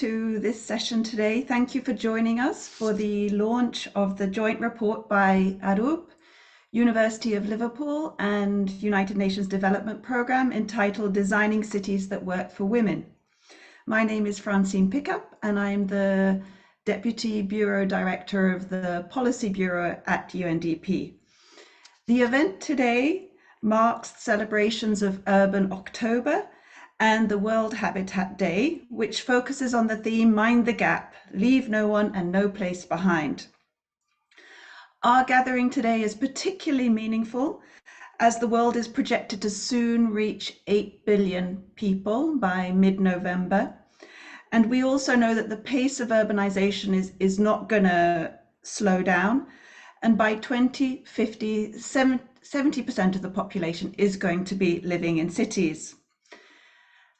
to this session today. Thank you for joining us for the launch of the joint report by ARUP, University of Liverpool and United Nations Development Programme entitled Designing Cities That Work for Women. My name is Francine Pickup and I'm the Deputy Bureau Director of the Policy Bureau at UNDP. The event today marks celebrations of Urban October and the World Habitat Day, which focuses on the theme Mind the Gap, Leave No One and No Place Behind. Our gathering today is particularly meaningful as the world is projected to soon reach 8 billion people by mid-November. And we also know that the pace of urbanization is not going to slow down. And by 2050, 70% of the population is going to be living in cities.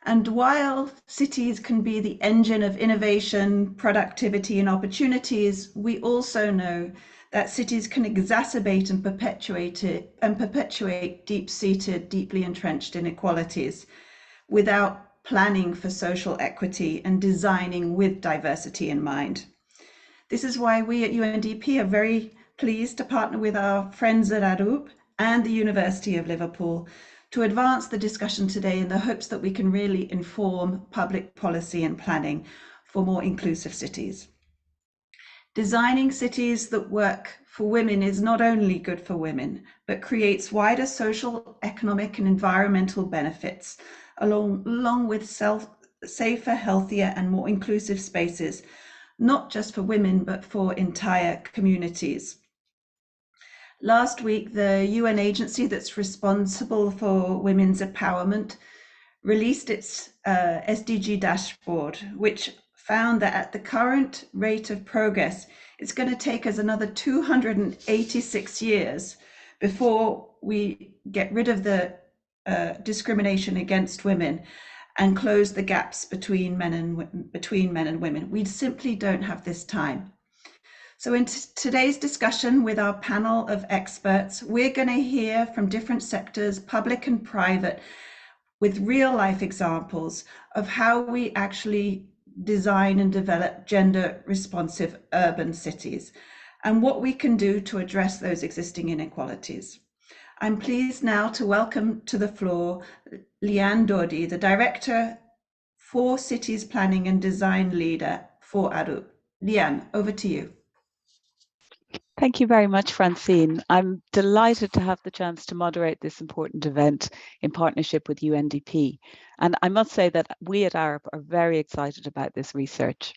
And while cities can be the engine of innovation, productivity, and opportunities, we also know that cities can exacerbate and perpetuate deep-seated, deeply entrenched inequalities without planning for social equity and designing with diversity in mind. This is why we at UNDP are very pleased to partner with our friends at ARUP and the University of Liverpool to advance the discussion today in the hopes that we can really inform public policy and planning for more inclusive cities. Designing cities that work for women is not only good for women, but creates wider social, economic, and environmental benefits, along with safer, healthier, and more inclusive spaces, not just for women, but for entire communities. Last week, the UN agency that's responsible for women's empowerment released its SDG dashboard, which found that at the current rate of progress, it's going to take us another 286 years before we get rid of the discrimination against women and close the gaps between men and women. We simply don't have this time. So in today's discussion with our panel of experts, we're going to hear from different sectors, public and private, with real life examples of how we actually design and develop gender responsive urban cities and what we can do to address those existing inequalities. I'm pleased now to welcome to the floor Liane Dodi, the Director for Cities Planning and Design Leader for ARUP. Liane, over to you. Thank you very much, Francine. I'm delighted to have the chance to moderate this important event in partnership with UNDP. And I must say that we at ARUP are very excited about this research.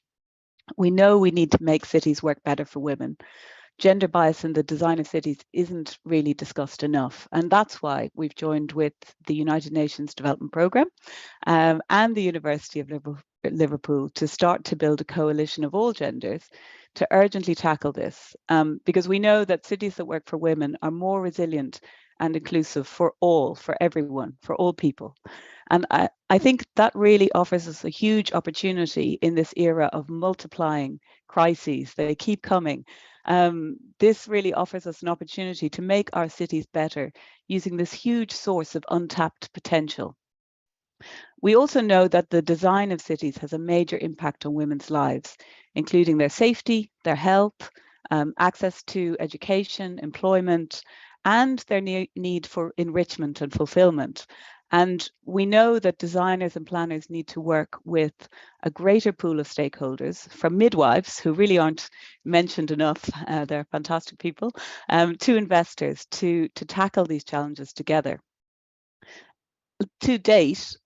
We know we need to make cities work better for women. Gender bias in the design of cities isn't really discussed enough. And that's why we've joined with the United Nations Development Programme and the University of Liverpool to start to build a coalition of all genders to urgently tackle this, because we know that cities that work for women are more resilient and inclusive for all, for everyone, for all people. And I think that really offers us a huge opportunity in this era of multiplying crises. They keep coming. This really offers us an opportunity to make our cities better using this huge source of untapped potential. We also know that the design of cities has a major impact on women's lives, including their safety, their health, access to education, employment, and their need for enrichment and fulfillment. And we know that designers and planners need to work with a greater pool of stakeholders, from midwives, who really aren't mentioned enough, they're fantastic people, to investors to tackle these challenges together. To date,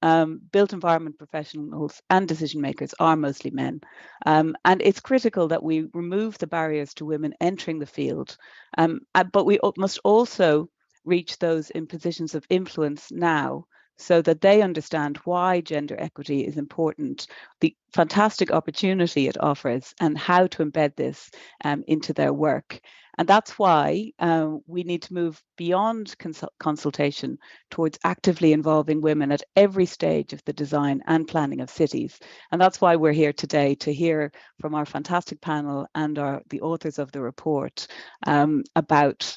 built environment professionals and decision makers are mostly men. And it's critical that we remove the barriers to women entering the field. But we must also reach those in positions of influence now so that they understand why gender equity is important, the fantastic opportunity it offers, and how to embed this into their work. And that's why we need to move beyond consultation towards actively involving women at every stage of the design and planning of cities. And that's why we're here today to hear from our fantastic panel and the authors of the report about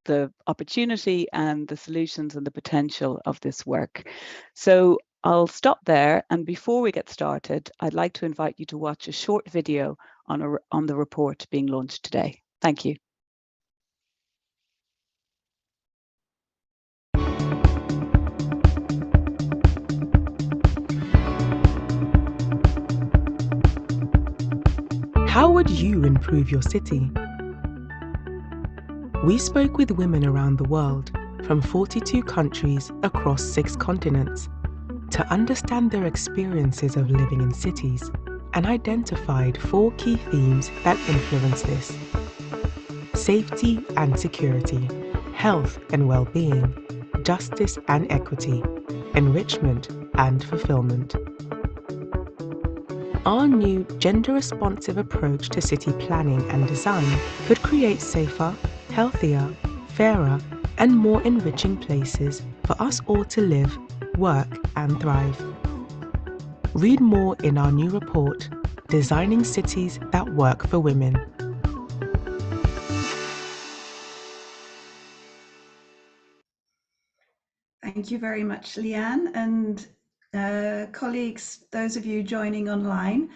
the opportunity and the solutions and the potential of this work. So I'll stop there, and before we get started, I'd like to invite you to watch a short video on the report being launched today. Thank you. How would you improve your city? We spoke with women around the world from 42 countries across 6 continents to understand their experiences of living in cities and identified 4 key themes that influence this: safety and security, health and well-being, justice and equity, enrichment and fulfillment. Our new gender-responsive approach to city planning and design could create safer, healthier, fairer, and more enriching places for us all to live, work, and thrive. Read more in our new report, Designing Cities That Work for Women. Thank you very much, Leanne, and colleagues, those of you joining online.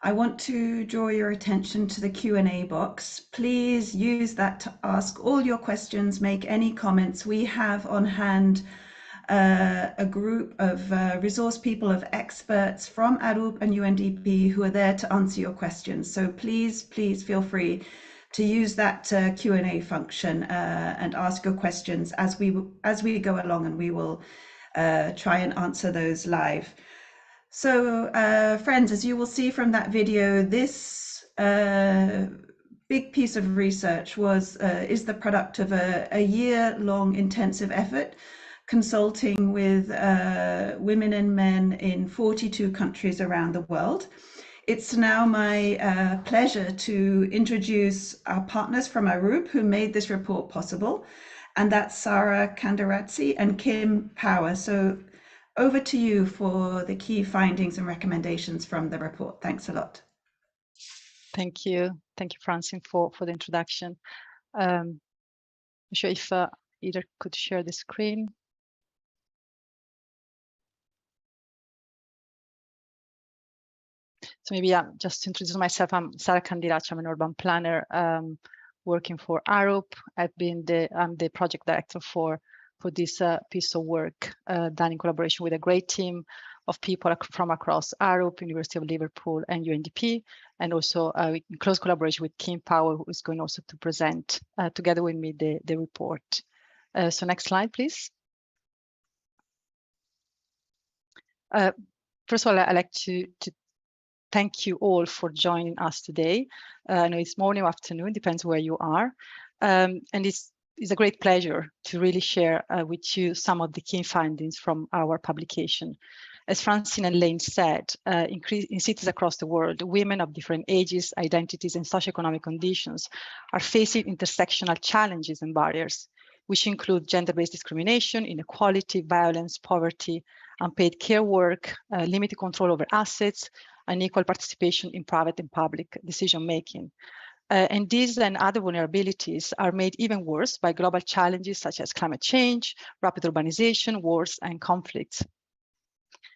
I want to draw your attention to the Q&A box. Please use that to ask all your questions, make any comments. We have on hand a group of resource people, of experts from ARUP and UNDP who are there to answer your questions. So please feel free to use that Q&A function and ask your questions as we go along, and we will try and answer those live. So friends, as you will see from that video, this big piece of research is the product of a year-long intensive effort consulting with women and men in 42 countries around the world. It's now my pleasure to introduce our partners from ARUP who made this report possible, and that's Sarah Kandaratsi and Kim Power. So over to you for the key findings and recommendations from the report. Thanks a lot. Thank you, Francine, for the introduction. I'm sure if either could share the screen. So maybe just to introduce myself, I'm Sarah Kandaratsi. I'm an urban planner working for ARUP. I'm the project director for this piece of work done in collaboration with a great team of people from across ARUP, University of Liverpool, and UNDP, and also in close collaboration with Kim Power, who is going also to present together with me the report. So next slide, please. First of all, I'd like to thank you all for joining us today. I know it's morning or afternoon, depends where you are. And it's a great pleasure to really share with you some of the key findings from our publication. As Francine and Lane said, in cities across the world, women of different ages, identities, and socioeconomic conditions are facing intersectional challenges and barriers, which include gender-based discrimination, inequality, violence, poverty, unpaid care work, limited control over assets, unequal participation in private and public decision-making. And these and other vulnerabilities are made even worse by global challenges such as climate change, rapid urbanization, wars, and conflicts.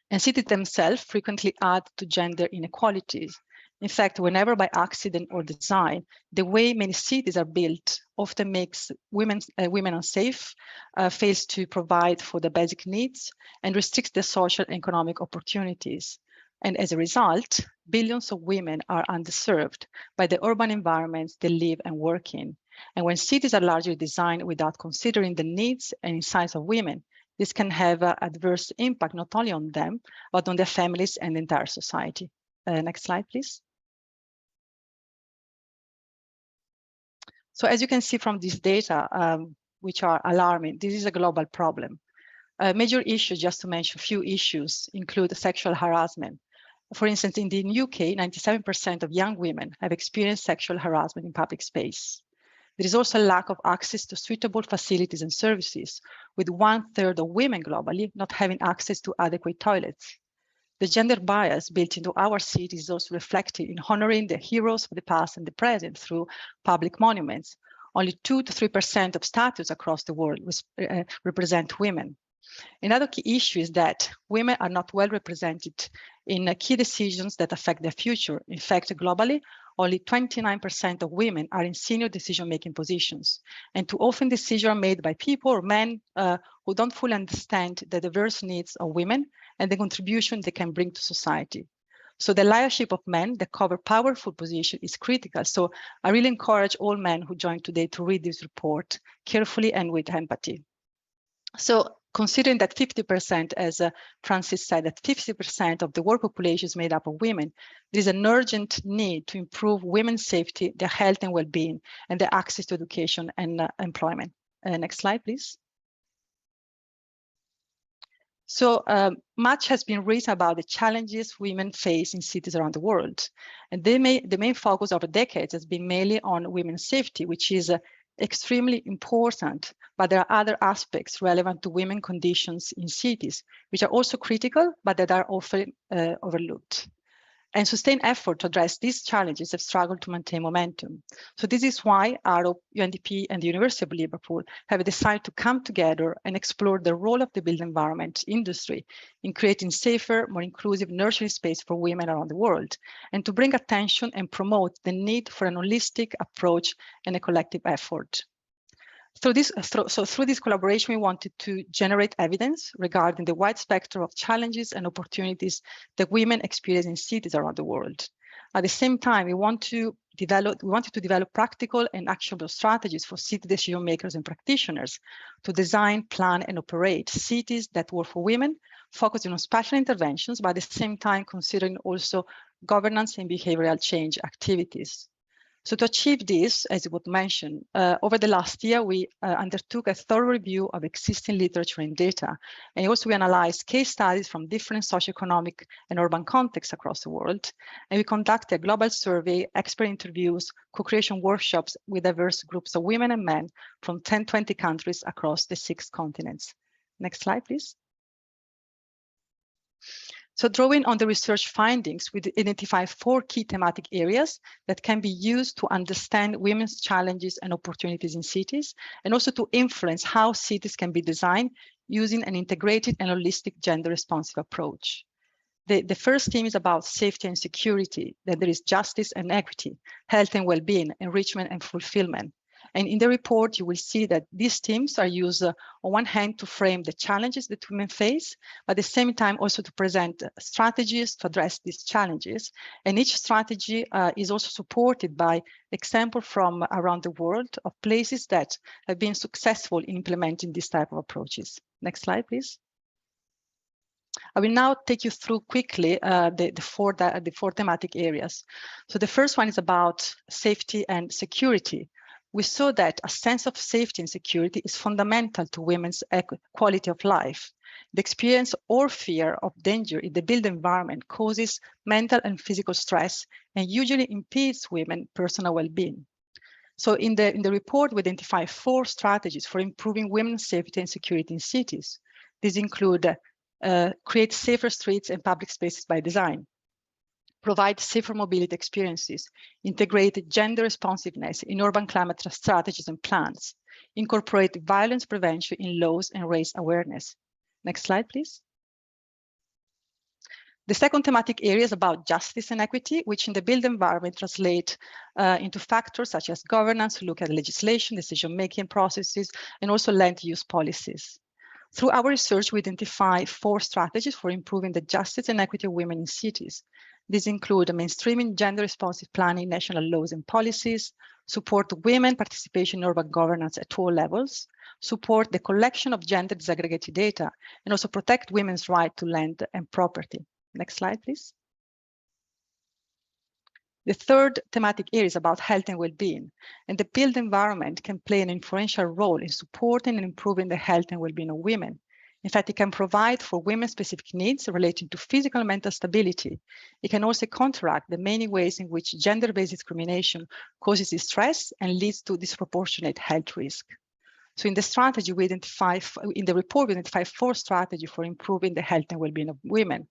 And cities themselves frequently add to gender inequalities. In fact, whenever by accident or design, the way many cities are built often makes women unsafe, fails to provide for the basic needs, and restricts their social and economic opportunities. And as a result, billions of women are underserved by the urban environments they live and work in. And when cities are largely designed without considering the needs and insights of women, this can have an adverse impact not only on them, but on their families and the entire society. Next slide, please. So as you can see from this data, which are alarming, this is a global problem. Major issues, just to mention a few issues, include sexual harassment. For instance, in the UK, 97% of young women have experienced sexual harassment in public space. There is also a lack of access to suitable facilities and services, with 1/3 of women globally not having access to adequate toilets. The gender bias built into our cities is also reflected in honoring the heroes of the past and the present through public monuments. Only 2 to 3% of statues across the world represent women. Another key issue is that women are not well represented in key decisions that affect their future. In fact, globally, only 29% of women are in senior decision-making positions. And too often decisions are made by people or men who don't fully understand the diverse needs of women and the contribution they can bring to society. So the leadership of men that cover powerful positions is critical. So I really encourage all men who join today to read this report carefully and with empathy. So considering that 50%, as Francis said, that 50% of the world population is made up of women, there is an urgent need to improve women's safety, their health and well-being, and their access to education and employment. Next slide, please. So much has been written about the challenges women face in cities around the world. And the main focus over decades has been mainly on women's safety, which is extremely important, but there are other aspects relevant to women conditions in cities, which are also critical, but that are often overlooked. And sustained effort to address these challenges have struggled to maintain momentum. So this is why ARO, UNDP, and the University of Liverpool have decided to come together and explore the role of the built environment industry in creating safer, more inclusive, nurturing space for women around the world, and to bring attention and promote the need for an holistic approach and a collective effort. Through this collaboration, we wanted to generate evidence regarding the wide spectrum of challenges and opportunities that women experience in cities around the world. At the same time, we wanted to develop practical and actionable strategies for city decision makers and practitioners to design, plan, and operate cities that work for women, focusing on special interventions, but at the same time considering also governance and behavioral change activities. So to achieve this, as it was mentioned, over the last year, we undertook a thorough review of existing literature and data. And also we analyzed case studies from different socioeconomic and urban contexts across the world. And we conducted a global survey, expert interviews, co-creation workshops with diverse groups of women and men from 20 countries across the 6 continents. Next slide, please. So drawing on the research findings, we identify 4 key thematic areas that can be used to understand women's challenges and opportunities in cities, and also to influence how cities can be designed using an integrated and holistic gender-responsive approach. The first theme is about safety and security, that there is justice and equity, health and well-being, enrichment and fulfillment. And in the report, you will see that these themes are used on one hand to frame the challenges that women face, but at the same time also to present strategies to address these challenges. And each strategy is also supported by examples from around the world of places that have been successful in implementing this type of approaches. Next slide, please. I will now take you through quickly the four thematic areas. So the first one is about safety and security. We saw that a sense of safety and security is fundamental to women's quality of life. The experience or fear of danger in the built environment causes mental and physical stress and usually impedes women's personal well-being. So in the report, we identify 4 strategies for improving women's safety and security in cities. These include create safer streets and public spaces by design, provide safer mobility experiences, integrate gender responsiveness in urban climate strategies and plans, incorporate violence prevention in laws and raise awareness. Next slide, please. The second thematic area is about justice and equity, which in the built environment translate into factors such as governance, look at legislation, decision-making processes, and also land use policies. Through our research, we identify 4 strategies for improving the justice and equity of women in cities. These include mainstreaming gender-responsive planning, national laws and policies, support women participation in urban governance at all levels, support the collection of gender disaggregated data, and also protect women's right to land and property. Next slide, please. The third thematic area is about health and well-being, and the built environment can play an influential role in supporting and improving the health and well-being of women. In fact, it can provide for women's specific needs relating to physical and mental stability. It can also counteract the many ways in which gender-based discrimination causes distress and leads to disproportionate health risk. So in the strategy, in the report, we identify 4 strategies for improving the health and well-being of women.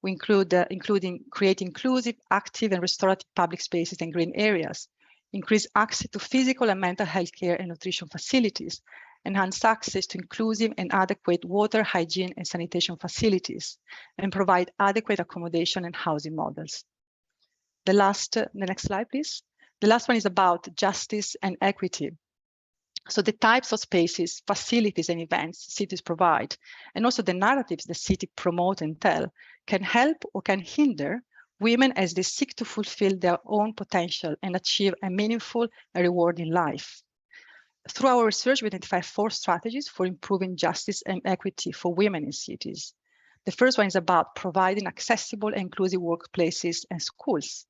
We include including create inclusive, active, and restorative public spaces and green areas, increase access to physical and mental health care and nutrition facilities, enhance access to inclusive and adequate water, hygiene, and sanitation facilities, and provide adequate accommodation and housing models. The next slide, please. The last one is about justice and equity. So the types of spaces, facilities, and events cities provide, and also the narratives the city promote and tell, can help or can hinder women as they seek to fulfill their own potential and achieve a meaningful and rewarding life. Through our research, we identified 4 strategies for improving justice and equity for women in cities. The first one is about providing accessible and inclusive workplaces and schools,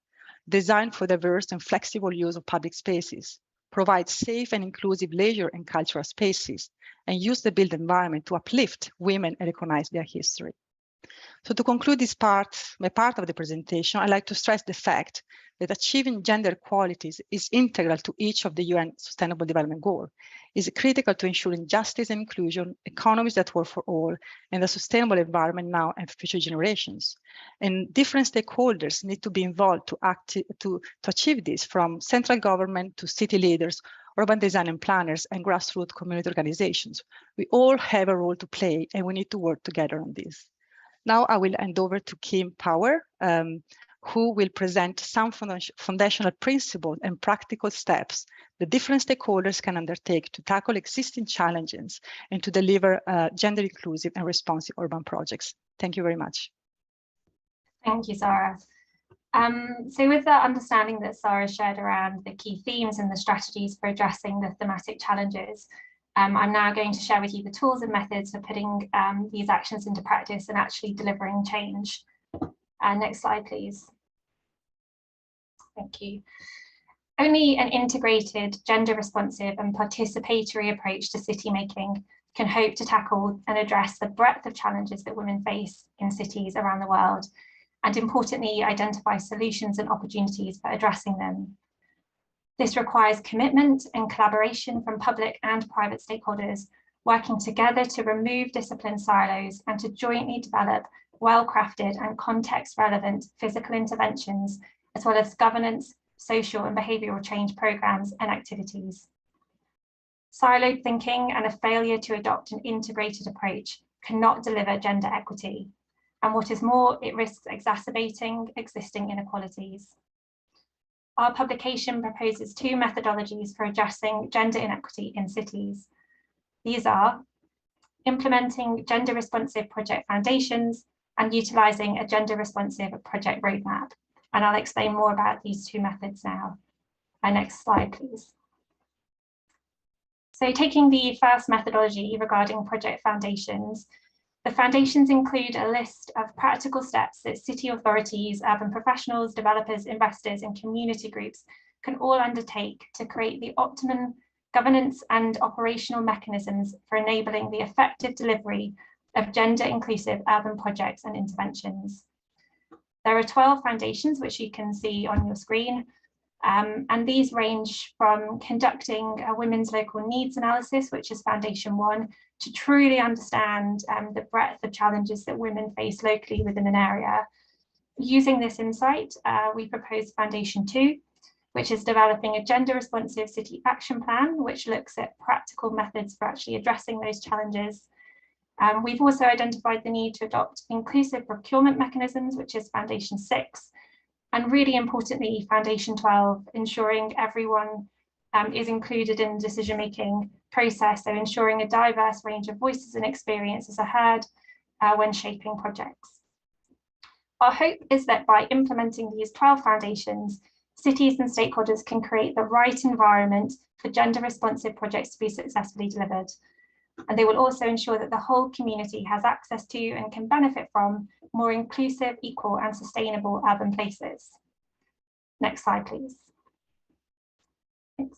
designed for diverse and flexible use of public spaces, provide safe and inclusive leisure and cultural spaces, and use the built environment to uplift women and recognize their history. So to conclude this my part of the presentation, I'd like to stress the fact that achieving gender equalities is integral to each of the UN Sustainable Development Goals. It is critical to ensuring justice and inclusion, economies that work for all, and a sustainable environment now and for future generations. And different stakeholders need to be involved to achieve this, from central government to city leaders, urban design and planners, and grassroots community organizations. We all have a role to play, and we need to work together on this. Now I will hand over to Kim Power, who will present some foundational principles and practical steps that different stakeholders can undertake to tackle existing challenges and to deliver gender inclusive and responsive urban projects. Thank you very much. Thank you, Sarah. So with the understanding that Sarah shared around the key themes and the strategies for addressing the thematic challenges, I'm now going to share with you the tools and methods for putting these actions into practice and actually delivering change. Next slide, please. Thank you. Only an integrated, gender responsive and participatory approach to city making can hope to tackle and address the breadth of challenges that women face in cities around the world, and importantly, identify solutions and opportunities for addressing them. This requires commitment and collaboration from public and private stakeholders, working together to remove discipline silos and to jointly develop well-crafted and context-relevant physical interventions, as well as governance, social and behavioural change programmes and activities. Siloed thinking and a failure to adopt an integrated approach cannot deliver gender equity. And what is more, it risks exacerbating existing inequalities. Our publication proposes 2 methodologies for addressing gender inequity in cities. These are implementing gender responsive project foundations and utilising a gender responsive project roadmap. And I'll explain more about these 2 methods now. Next slide, please. So taking the first methodology regarding project foundations, the foundations include a list of practical steps that city authorities, urban professionals, developers, investors, and community groups can all undertake to create the optimum governance and operational mechanisms for enabling the effective delivery of gender inclusive urban projects and interventions. There are 12 foundations, which you can see on your screen, and these range from conducting a women's local needs analysis, which is Foundation 1, to truly understand the breadth of challenges that women face locally within an area. Using this insight, we propose Foundation 2, which is developing a gender responsive city action plan, which looks at practical methods for actually addressing those challenges. We've also identified the need to adopt inclusive procurement mechanisms, which is Foundation 6, and really importantly, Foundation 12, ensuring everyone is included in the decision-making process, so ensuring a diverse range of voices and experiences are heard when shaping projects. Our hope is that by implementing these 12 foundations, cities and stakeholders can create the right environment for gender responsive projects to be successfully delivered. And they will also ensure that the whole community has access to and can benefit from more inclusive, equal and sustainable urban places. Next slide, please. Thanks.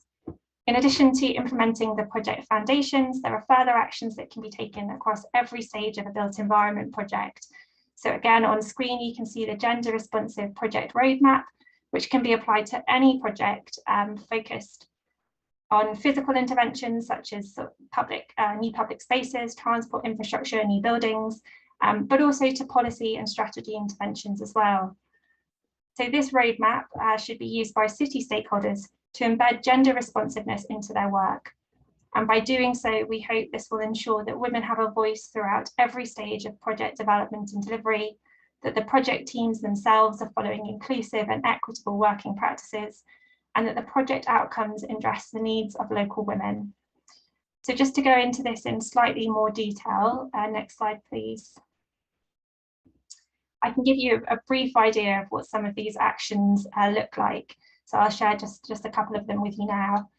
In addition to implementing the project foundations, there are further actions that can be taken across every stage of a built environment project. So again, on screen, you can see the gender responsive project roadmap, which can be applied to any project focused on physical interventions such as new public spaces, transport infrastructure, new buildings, but also to policy and strategy interventions as well. So this roadmap should be used by city stakeholders to embed gender responsiveness into their work. And by doing so, we hope this will ensure that women have a voice throughout every stage of project development and delivery, that the project teams themselves are following inclusive and equitable working practices, and that the project outcomes address the needs of local women. So just to go into this in slightly more detail, next slide, please. I can give you a brief idea of what some of these actions look like. So I'll share just a couple of them with you now.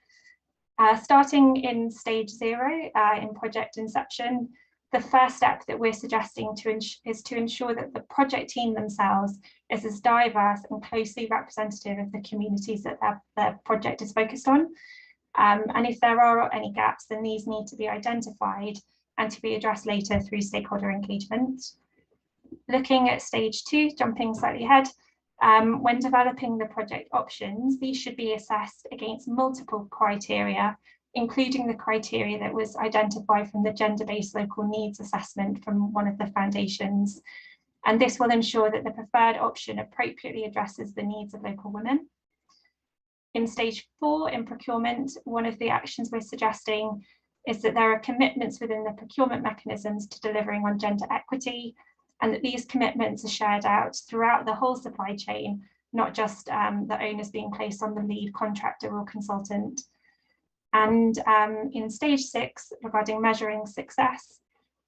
Starting in stage 0 in project inception, the first step that we're suggesting is to ensure that the project team themselves is as diverse and closely representative of the communities that their project is focused on. And if there are any gaps, then these need to be identified and to be addressed later through stakeholder engagement. Looking at stage 2, jumping slightly ahead, when developing the project options, these should be assessed against multiple criteria, including the criteria that was identified from the gender-based local needs assessment from one of the foundations. And this will ensure that the preferred option appropriately addresses the needs of local women. In stage 4, in procurement, one of the actions we're suggesting is that there are commitments within the procurement mechanisms to delivering on gender equity, and that these commitments are shared out throughout the whole supply chain, not just the onus being placed on the lead contractor or consultant. And in stage 6, regarding measuring success,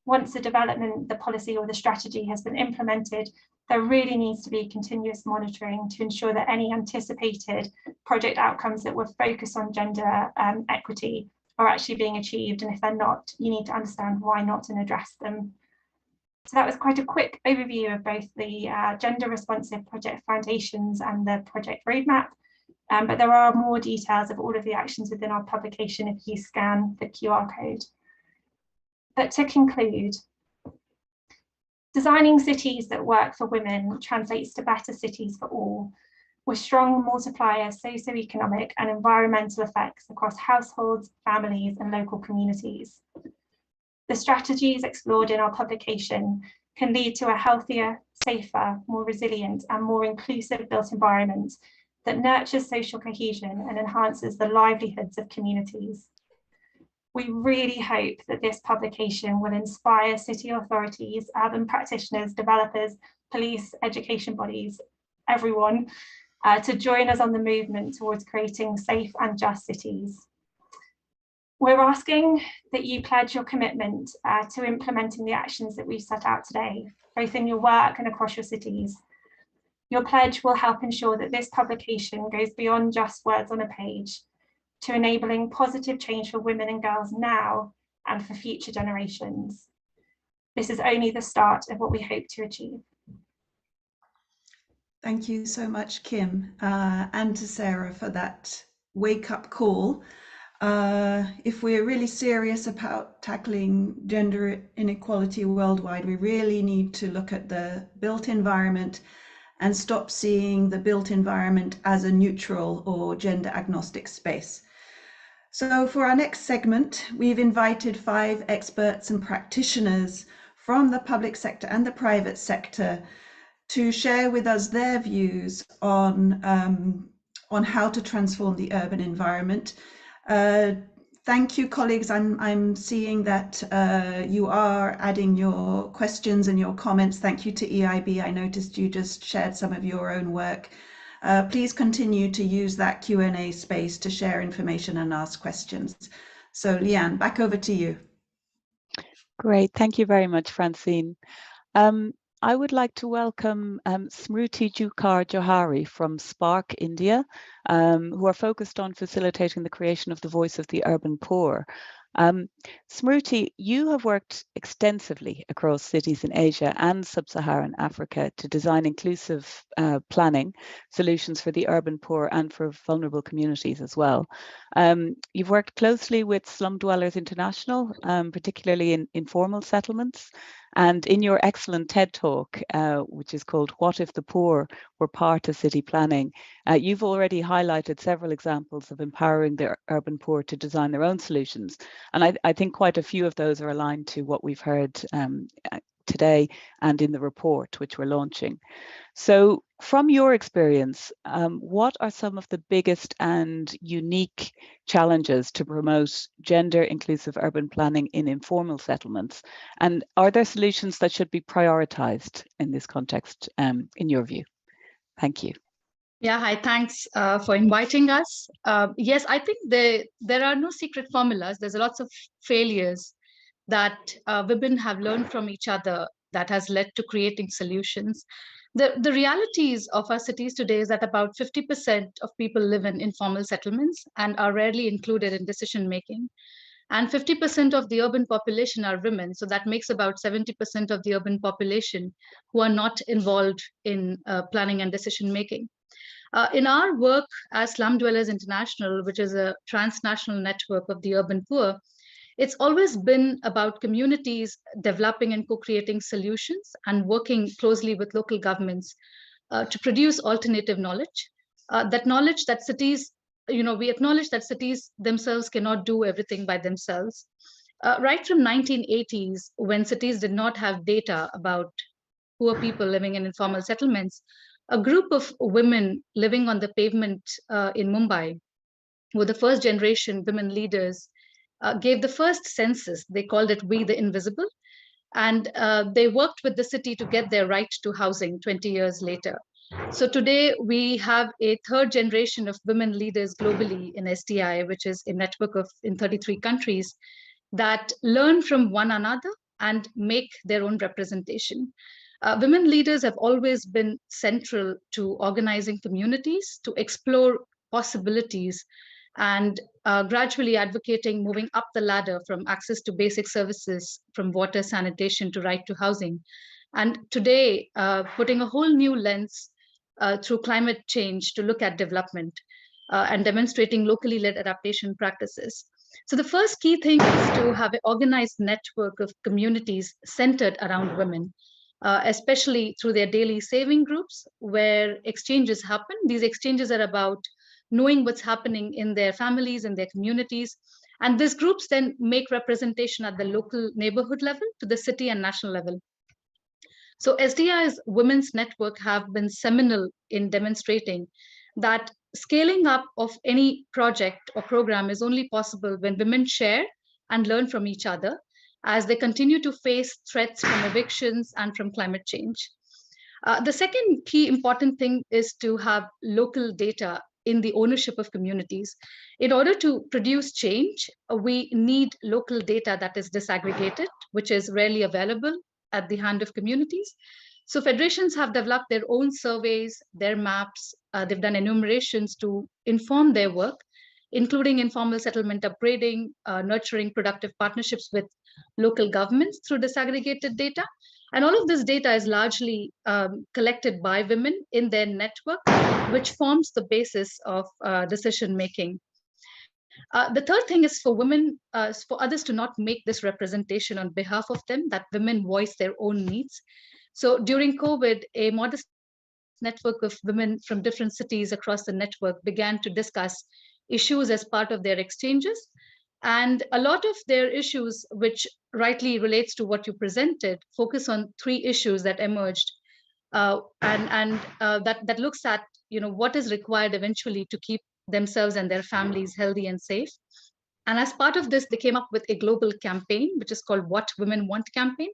once the development, the policy or the strategy has been implemented, there really needs to be continuous monitoring to ensure that any anticipated project outcomes that were focused on gender equity are actually being achieved. And if they're not, you need to understand why not and address them. So that was quite a quick overview of both the gender responsive project foundations and the project roadmap. But there are more details of all of the actions within our publication if you scan the QR code. But to conclude, designing cities that work for women translates to better cities for all, with strong multiplier socioeconomic and environmental effects across households, families, and local communities. The strategies explored in our publication can lead to a healthier, safer, more resilient, and more inclusive built environment that nurtures social cohesion and enhances the livelihoods of communities. We really hope that this publication will inspire city authorities, urban practitioners, developers, police, education bodies, everyone, to join us on the movement towards creating safe and just cities. We're asking that you pledge your commitment to implementing the actions that we've set out today, both in your work and across your cities. Your pledge will help ensure that this publication goes beyond just words on a page to enabling positive change for women and girls now and for future generations. This is only the start of what we hope to achieve. Thank you so much, Kim, and to Sarah for that wake-up call. If we're really serious about tackling gender inequality worldwide, we really need to look at the built environment and stop seeing the built environment as a neutral or gender agnostic space. So for our next segment, we've invited 5 experts and practitioners from the public sector and the private sector to share with us their views on how to transform the urban environment. Thank you, colleagues. I'm seeing that you are adding your questions and your comments. Thank you to EIB. I noticed you just shared some of your own work. Please continue to use that Q&A space to share information and ask questions. So Leanne, back over to you. Great. Thank you very much, Francine. I would like to welcome Smruti Jukar Johari from Spark India, who are focused on facilitating the creation of the voice of the urban poor. Smruti, you have worked extensively across cities in Asia and sub-Saharan Africa to design inclusive planning solutions for the urban poor and for vulnerable communities as well. You've worked closely with Slum Dwellers International, particularly in informal settlements. And in your excellent TED Talk, which is called What If the Poor Were Part of City Planning, you've already highlighted several examples of empowering the urban poor to design their own solutions. And I think quite a few of those are aligned to what we've heard today and in the report which we're launching. So from your experience, what are some of the biggest and unique challenges to promote gender inclusive urban planning in informal settlements? And are there solutions that should be prioritized in this context, in your view? Thank you. Yeah, hi, thanks for inviting us. Yes, I think there are no secret formulas. There's lots of failures that women have learned from each other that has led to creating solutions. The realities of our cities today is that about 50% of people live in informal settlements and are rarely included in decision making. And 50% of the urban population are women. So that makes about 70% of the urban population who are not involved in planning and decision making. In our work as Slum Dwellers International, which is a transnational network of the urban poor, it's always been about communities developing and co-creating solutions and working closely with local governments to produce alternative knowledge. That knowledge that cities, we acknowledge that cities themselves cannot do everything by themselves. Right from 1980s, when cities did not have data about poor people living in informal settlements, a group of women living on the pavement in Mumbai were the first generation women leaders, gave the first census. They called it We the Invisible. And they worked with the city to get their right to housing 20 years later. So today we have a third generation of women leaders globally in SDI, which is a network of in 33 countries that learn from one another and make their own representation. Women leaders have always been central to organizing communities, to explore possibilities, and gradually advocating moving up the ladder from access to basic services, from water, sanitation to right to housing. And today, putting a whole new lens through climate change to look at development and demonstrating locally led adaptation practices. So the first key thing is to have an organized network of communities centered around women. Especially through their daily saving groups where exchanges happen. These exchanges are about knowing what's happening in their families and their communities. And these groups then make representation at the local neighborhood level to the city and national level. So SDI's Women's Network have been seminal in demonstrating that scaling up of any project or program is only possible when women share and learn from each other as they continue to face threats from evictions and from climate change. The second key important thing is to have local data in the ownership of communities. In order to produce change, we need local data that is disaggregated, which is rarely available at the hand of communities. So federations have developed their own surveys, their maps, they've done enumerations to inform their work, including informal settlement upgrading, nurturing productive partnerships with local governments through disaggregated data. And all of this data is largely collected by women in their network, which forms the basis of decision making. The third thing is for women, for others to not make this representation on behalf of them, that women voice their own needs. So during COVID, a modest network of women from different cities across the network began to discuss issues as part of their exchanges. And a lot of their issues, which rightly relates to what you presented, focus on three issues that emerged that looks at what is required eventually to keep themselves and their families healthy and safe. And as part of this, they came up with a global campaign, which is called What Women Want campaign.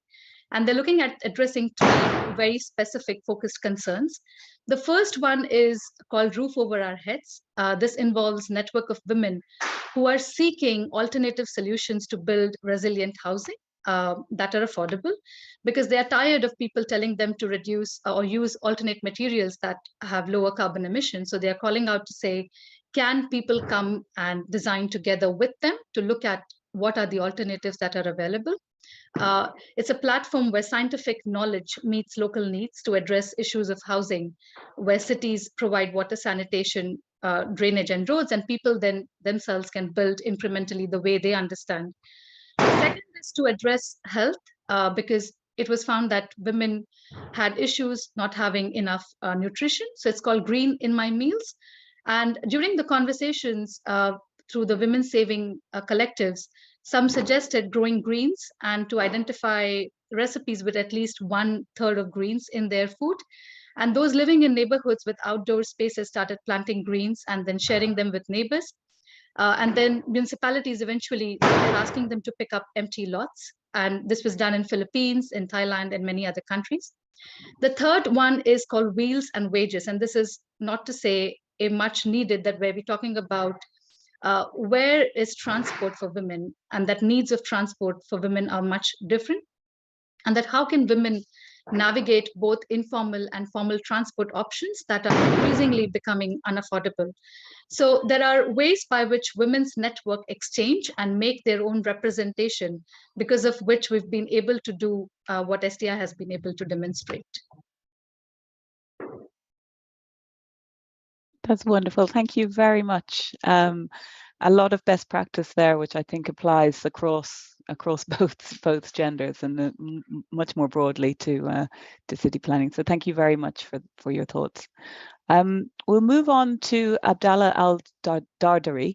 And they're looking at addressing three very specific focused concerns. The first one is called Roof Over Our Heads. This involves network of women who are seeking alternative solutions to build resilient housing that are affordable, because they are tired of people telling them to reduce or use alternate materials that have lower carbon emissions. So they are calling out to say, can people come and design together with them to look at what are the alternatives that are available? It's a platform where scientific knowledge meets local needs to address issues of housing, where cities provide water, sanitation, drainage, and roads, and people then themselves can build incrementally the way they understand. The second is to address health, because it was found that women had issues not having enough nutrition. So it's called Green in My Meals. And during the conversations through the women saving collectives, some suggested growing greens and to identify recipes with at least 1/3 of greens in their food. And those living in neighborhoods with outdoor spaces started planting greens and then sharing them with neighbors. And then municipalities eventually started asking them to pick up empty lots. And this was done in Philippines, in Thailand, and many other countries. The third one is called Wheels and Wages. And this is not to say a much needed, that where we're talking about where is transport for women, and that needs of transport for women are much different. And that how can women navigate both informal and formal transport options that are increasingly becoming unaffordable. So there are ways by which women's network exchange and make their own representation, because of which we've been able to do what STI has been able to demonstrate. That's wonderful. Thank you very much. A lot of best practice there, which I think applies across both genders and much more broadly to city planning. So thank you very much for your thoughts. We'll move on to Abdallah Al-Dardari.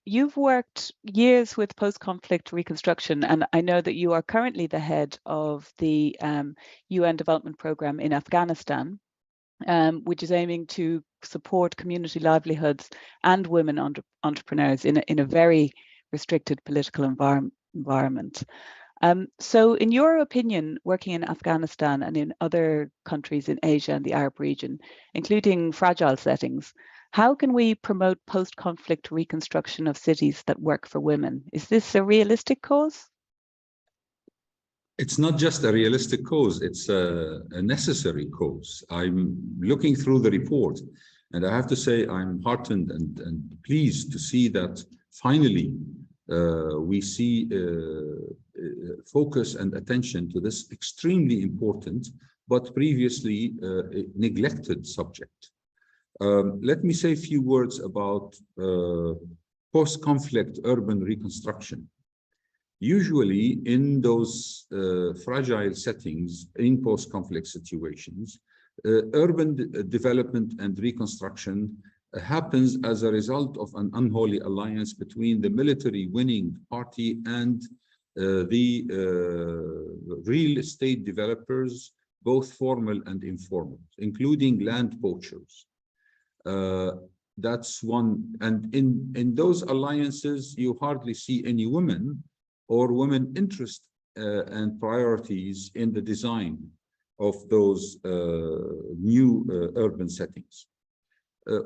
You've worked years with post-conflict reconstruction, and I know that you are currently the head of the UN Development Programme in Afghanistan, which is aiming to support community livelihoods and women entrepreneurs in a very restricted political environment. So in your opinion, working in Afghanistan and in other countries in Asia and the Arab region, including fragile settings, how can we promote post-conflict reconstruction of cities that work for women? Is this a realistic cause? It's not just a realistic cause, it's a necessary cause. I'm looking through the report, and I have to say I'm heartened and pleased to see that finally we see focus and attention to this extremely important but previously neglected subject. Let me say a few words about post-conflict urban reconstruction. Usually in those fragile settings, in post-conflict situations, urban development and reconstruction happens as a result of an unholy alliance between the military winning party and the real estate developers, both formal and informal, including land poachers. That's one. And in those alliances, you hardly see any women or women interest and priorities in the design of those new urban settings.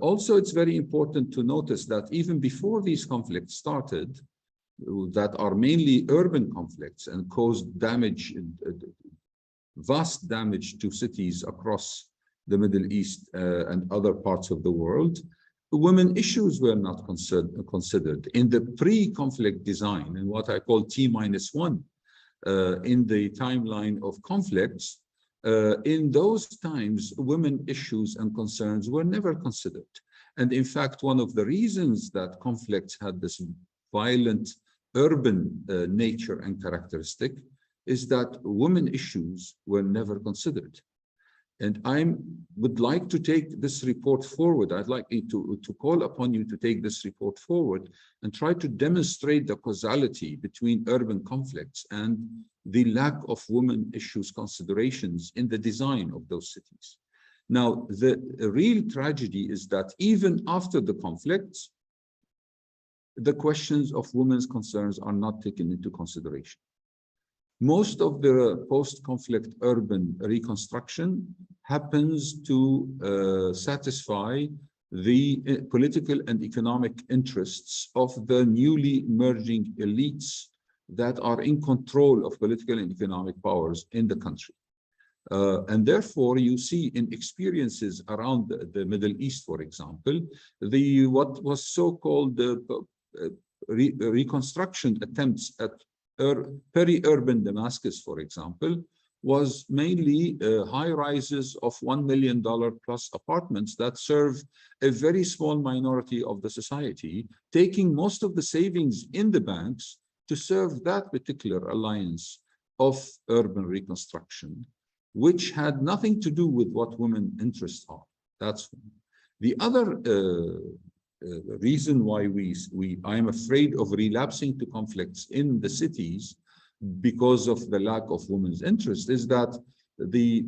Also, it's very important to notice that even before these conflicts started, that are mainly urban conflicts and caused damage, vast damage to cities across the Middle East and other parts of the world, women issues were not considered in the pre-conflict design, and what I call T-1 in the timeline of conflicts. In those times, women issues and concerns were never considered. And in fact, one of the reasons that conflicts had this violent urban nature and characteristic is that women issues were never considered. And I would like to take this report forward. I'd like to call upon you to take this report forward and try to demonstrate the causality between urban conflicts and the lack of women issues considerations in the design of those cities. Now, the real tragedy is that even after the conflicts, the questions of women's concerns are not taken into consideration. Most of the post-conflict urban reconstruction happens to satisfy the political and economic interests of the newly emerging elites that are in control of political and economic powers in the country. And therefore, you see in experiences around the Middle East, for example, what was so-called reconstruction attempts at peri-urban Damascus, for example, was mainly high-rises of $1 million plus apartments that serve a very small minority of the society, taking most of the savings in the banks to serve that particular alliance of urban reconstruction, which had nothing to do with what women interests are. That's one. The other reason why I'm afraid of relapsing to conflicts in the cities because of the lack of women's interest, is that the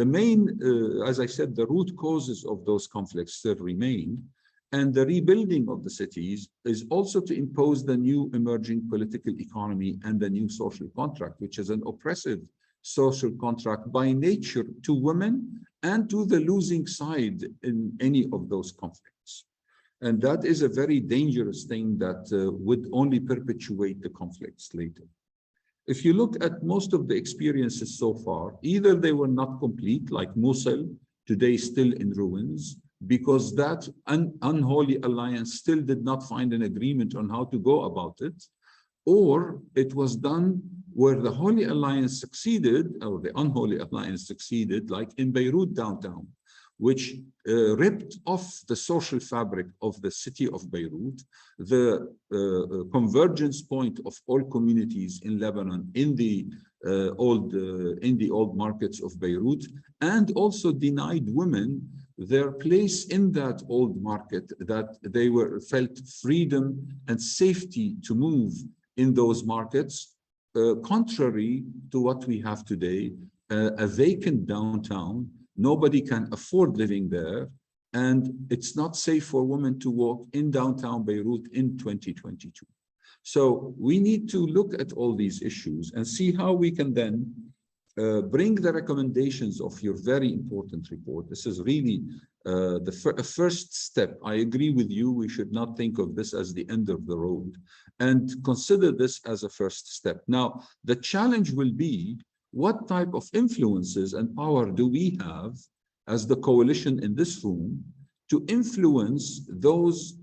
main, as I said, the root causes of those conflicts still remain. And the rebuilding of the cities is also to impose the new emerging political economy and the new social contract, which is an oppressive social contract by nature to women and to the losing side in any of those conflicts. And that is a very dangerous thing that would only perpetuate the conflicts later. If you look at most of the experiences so far, either they were not complete, like Mosul, today still in ruins, because that unholy alliance still did not find an agreement on how to go about it, or it was done where the Holy Alliance succeeded, or the unholy alliance succeeded, like in Beirut downtown, which ripped off the social fabric of the city of Beirut, the convergence point of all communities in Lebanon in the old markets of Beirut, and also denied women their place in that old market, that they felt freedom and safety to move in those markets, contrary to what we have today, a vacant downtown. Nobody can afford living there, and it's not safe for women to walk in downtown Beirut in 2022. So we need to look at all these issues and see how we can then bring the recommendations of your very important report. This is really the first step. I agree with you. We should not think of this as the end of the road, and consider this as a first step. Now, the challenge will be, what type of influences and power do we have as the coalition in this room to influence those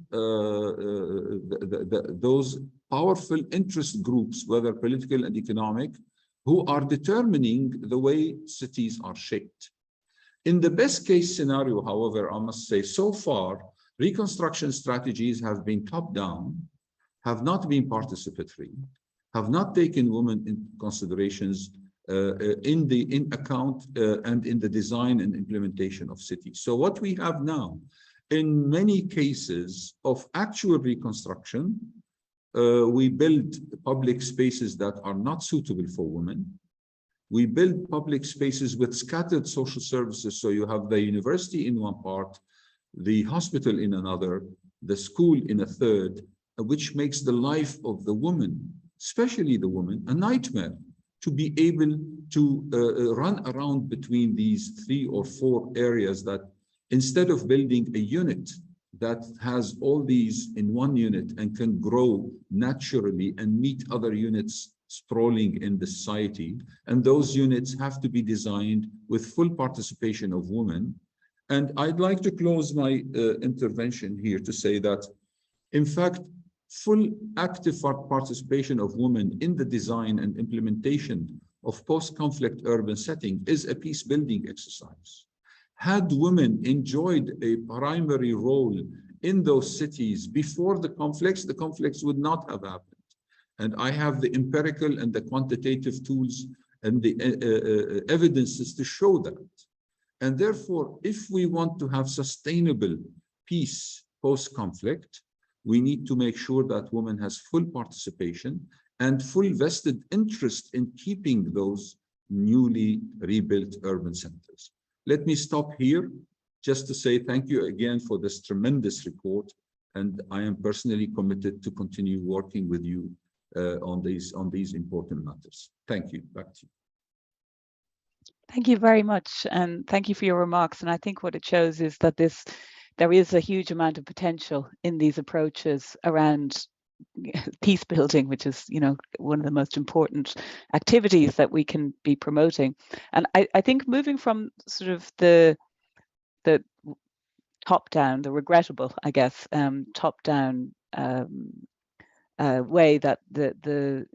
those powerful interest groups, whether political and economic, who are determining the way cities are shaped. In the best case scenario, however, I must say, so far, reconstruction strategies have been top-down, have not been participatory, have not taken women into considerations in account and in the design and implementation of cities. So what we have now, in many cases of actual reconstruction, we build public spaces that are not suitable for women. We build public spaces with scattered social services. So you have the university in one part, the hospital in another, the school in a third, which makes the life of the woman, especially the woman, a nightmare to be able to run around between these 3 or 4 areas, that instead of building a unit that has all these in one unit and can grow naturally and meet other units sprawling in the society, and those units have to be designed with full participation of women. And I'd like to close my intervention here to say that, in fact, full active participation of women in the design and implementation of post-conflict urban setting is a peace-building exercise. Had women enjoyed a primary role in those cities before the conflicts would not have happened. And I have the empirical and the quantitative tools and the evidences to show that. And therefore, if we want to have sustainable peace post-conflict, we need to make sure that women has full participation and full vested interest in keeping those newly rebuilt urban centers. Let me stop here just to say thank you again for this tremendous report. And I am personally committed to continue working with you on these important matters. Thank you. Back to you. Thank you very much, and thank you for your remarks. And I think what it shows is that there is a huge amount of potential in these approaches around peace building, which is, one of the most important activities that we can be promoting. And I think moving from sort of the top down, the regrettable, I guess, top down way that the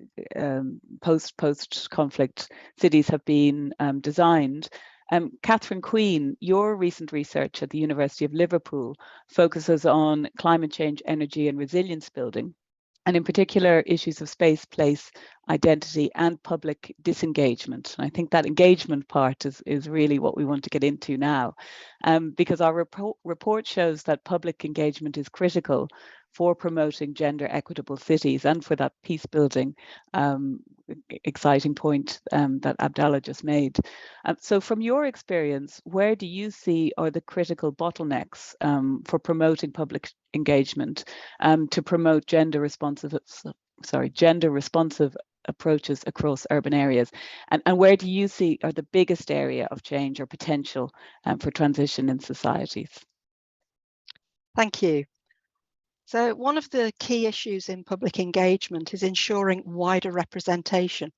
post-conflict cities have been designed. Catherine Queen, your recent research at the University of Liverpool focuses on climate change, energy and resilience building, and in particular issues of space, place, identity and public disengagement. And I think that engagement part is really what we want to get into now, because our report shows that public engagement is critical for promoting gender equitable cities and for that peace building exciting point that Abdallah just made. So from your experience, where do you see are the critical bottlenecks for promoting public engagement to promote gender responsive approaches across urban areas, and where do you see are the biggest area of change or potential for transition in societies? Thank you. So one of the key issues in public engagement is ensuring wider representation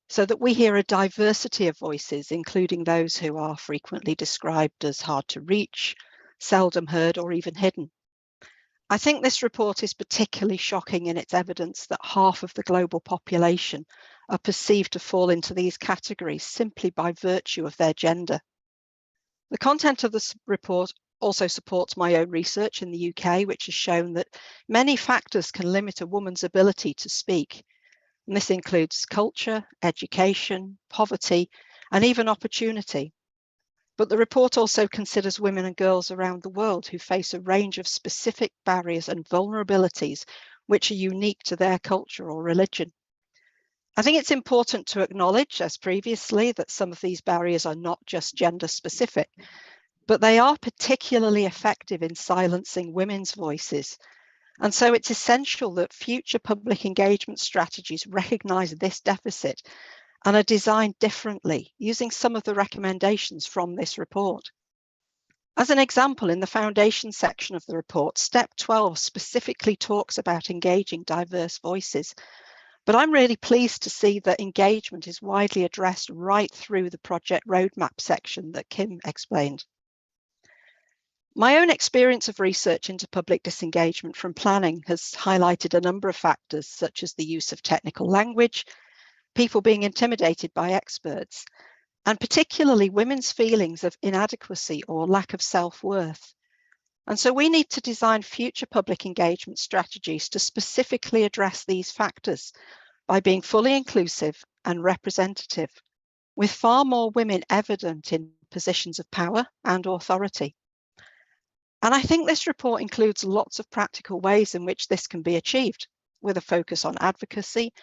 so that we hear a diversity of voices, including those who are frequently described as hard to reach, seldom heard, or even hidden. I think this report is particularly shocking in its evidence that half of the global population are perceived to fall into these categories simply by virtue of their gender. The content of this report also supports my own research in the UK, which has shown that many factors can limit a woman's ability to speak. And this includes culture, education, poverty, and even opportunity. But the report also considers women and girls around the world who face a range of specific barriers and vulnerabilities which are unique to their culture or religion. I think it's important to acknowledge, as previously, that some of these barriers are not just gender specific, but they are particularly effective in silencing women's voices. And so it's essential that future public engagement strategies recognise this deficit and are designed differently, using some of the recommendations from this report. As an example, in the foundation section of the report, step 12 specifically talks about engaging diverse voices. But I'm really pleased to see that engagement is widely addressed right through the project roadmap section that Kim explained. My own experience of research into public disengagement from planning has highlighted a number of factors, such as the use of technical language, people being intimidated by experts, and particularly women's feelings of inadequacy or lack of self-worth. And so we need to design future public engagement strategies to specifically address these factors by being fully inclusive and representative, with far more women evident in positions of power and authority. And I think this report includes lots of practical ways in which this can be achieved, with a focus on advocacy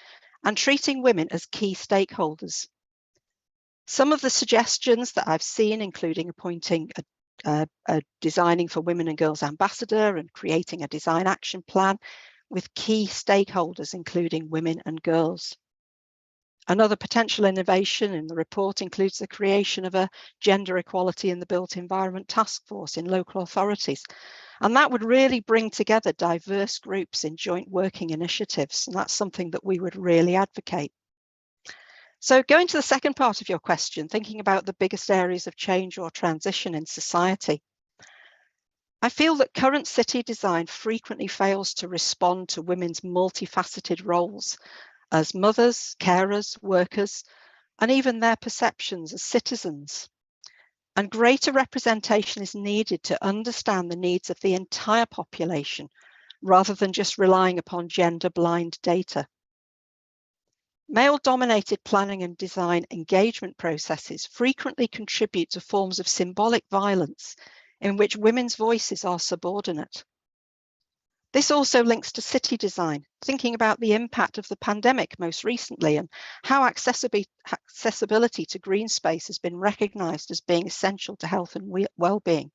and treating women as key stakeholders. Some of the suggestions that I've seen, including appointing a Designing for Women and Girls ambassador and creating a design action plan with key stakeholders, including women and girls. Another potential innovation in the report includes the creation of a gender equality in the built environment task force in local authorities. And that would really bring together diverse groups in joint working initiatives. And that's something that we would really advocate. So going to the second part of your question, thinking about the biggest areas of change or transition in society. I feel that current city design frequently fails to respond to women's multifaceted roles as mothers, carers, workers, and even their perceptions as citizens. And greater representation is needed to understand the needs of the entire population, rather than just relying upon gender-blind data. Male-dominated planning and design engagement processes frequently contribute to forms of symbolic violence in which women's voices are subordinate. This also links to city design, thinking about the impact of the pandemic most recently and how accessibility to green space has been recognised as being essential to health and well-being.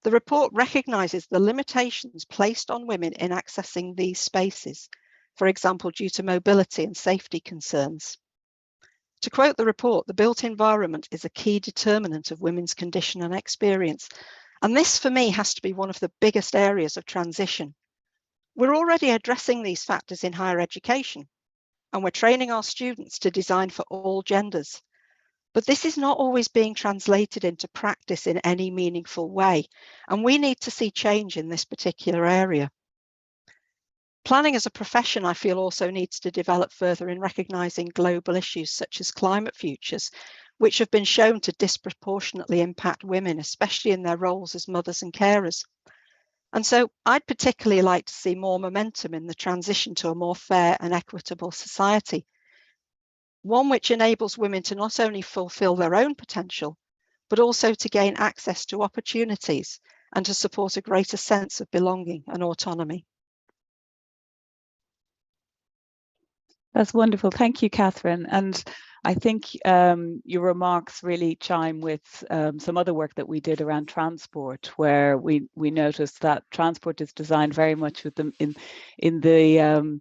The report recognises the limitations placed on women in accessing these spaces, for example, due to mobility and safety concerns. To quote the report, the built environment is a key determinant of women's condition and experience. And this, for me, has to be one of the biggest areas of transition. We're already addressing these factors in higher education, and we're training our students to design for all genders. But this is not always being translated into practice in any meaningful way, and we need to see change in this particular area. Planning as a profession, I feel, also needs to develop further in recognising global issues such as climate futures, which have been shown to disproportionately impact women, especially in their roles as mothers and carers. And so I'd particularly like to see more momentum in the transition to a more fair and equitable society, one which enables women to not only fulfil their own potential, but also to gain access to opportunities and to support a greater sense of belonging and autonomy. That's wonderful. Thank you, Catherine. And I think your remarks really chime with some other work that we did around transport, where we noticed that transport is designed very much with them in the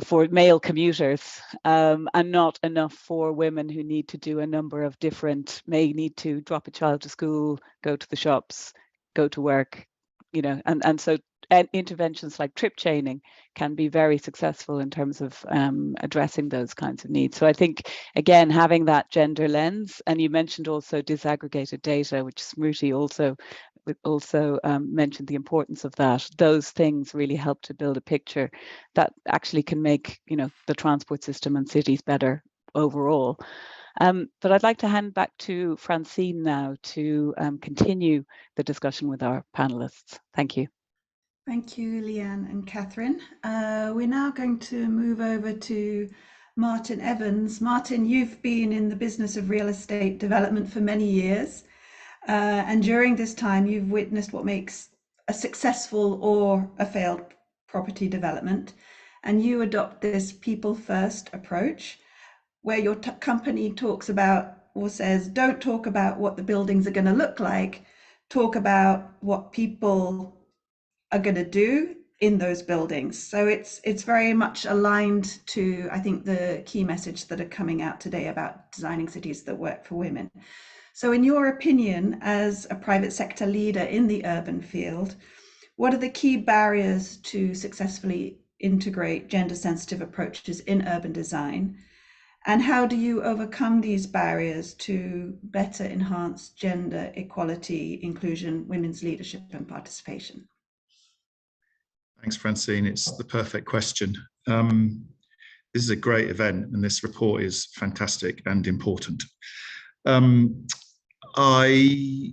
for male commuters, and not enough for women who need to do a number of different, may need to drop a child to school, go to the shops, go to work, you know, and so interventions like trip chaining can be very successful in terms of addressing those kinds of needs. So I think, again, having that gender lens, and you mentioned also disaggregated data, which Smriti also mentioned the importance of that. Those things really help to build a picture that actually can make, you know, the transport system and cities better overall. But I'd like to hand back to Francine now to continue the discussion with our panelists. Thank you. Thank you, Leanne and Catherine. We're now going to move over to Martin Evans. Martin, you've been in the business of real estate development for many years. And during this time, you've witnessed what makes a successful or a failed property development. And you adopt this people first approach, where your company talks about or says, don't talk about what the buildings are going to look like, talk about what people are going to do in those buildings. So it's very much aligned to, I think, the key message that are coming out today about designing cities that work for women. So in your opinion, as a private sector leader in the urban field, what are the key barriers to successfully integrate gender sensitive approaches in urban design? And how do you overcome these barriers to better enhance gender equality, inclusion, women's leadership and participation? Thanks, Francine. It's the perfect question. This is a great event and this report is fantastic and important. I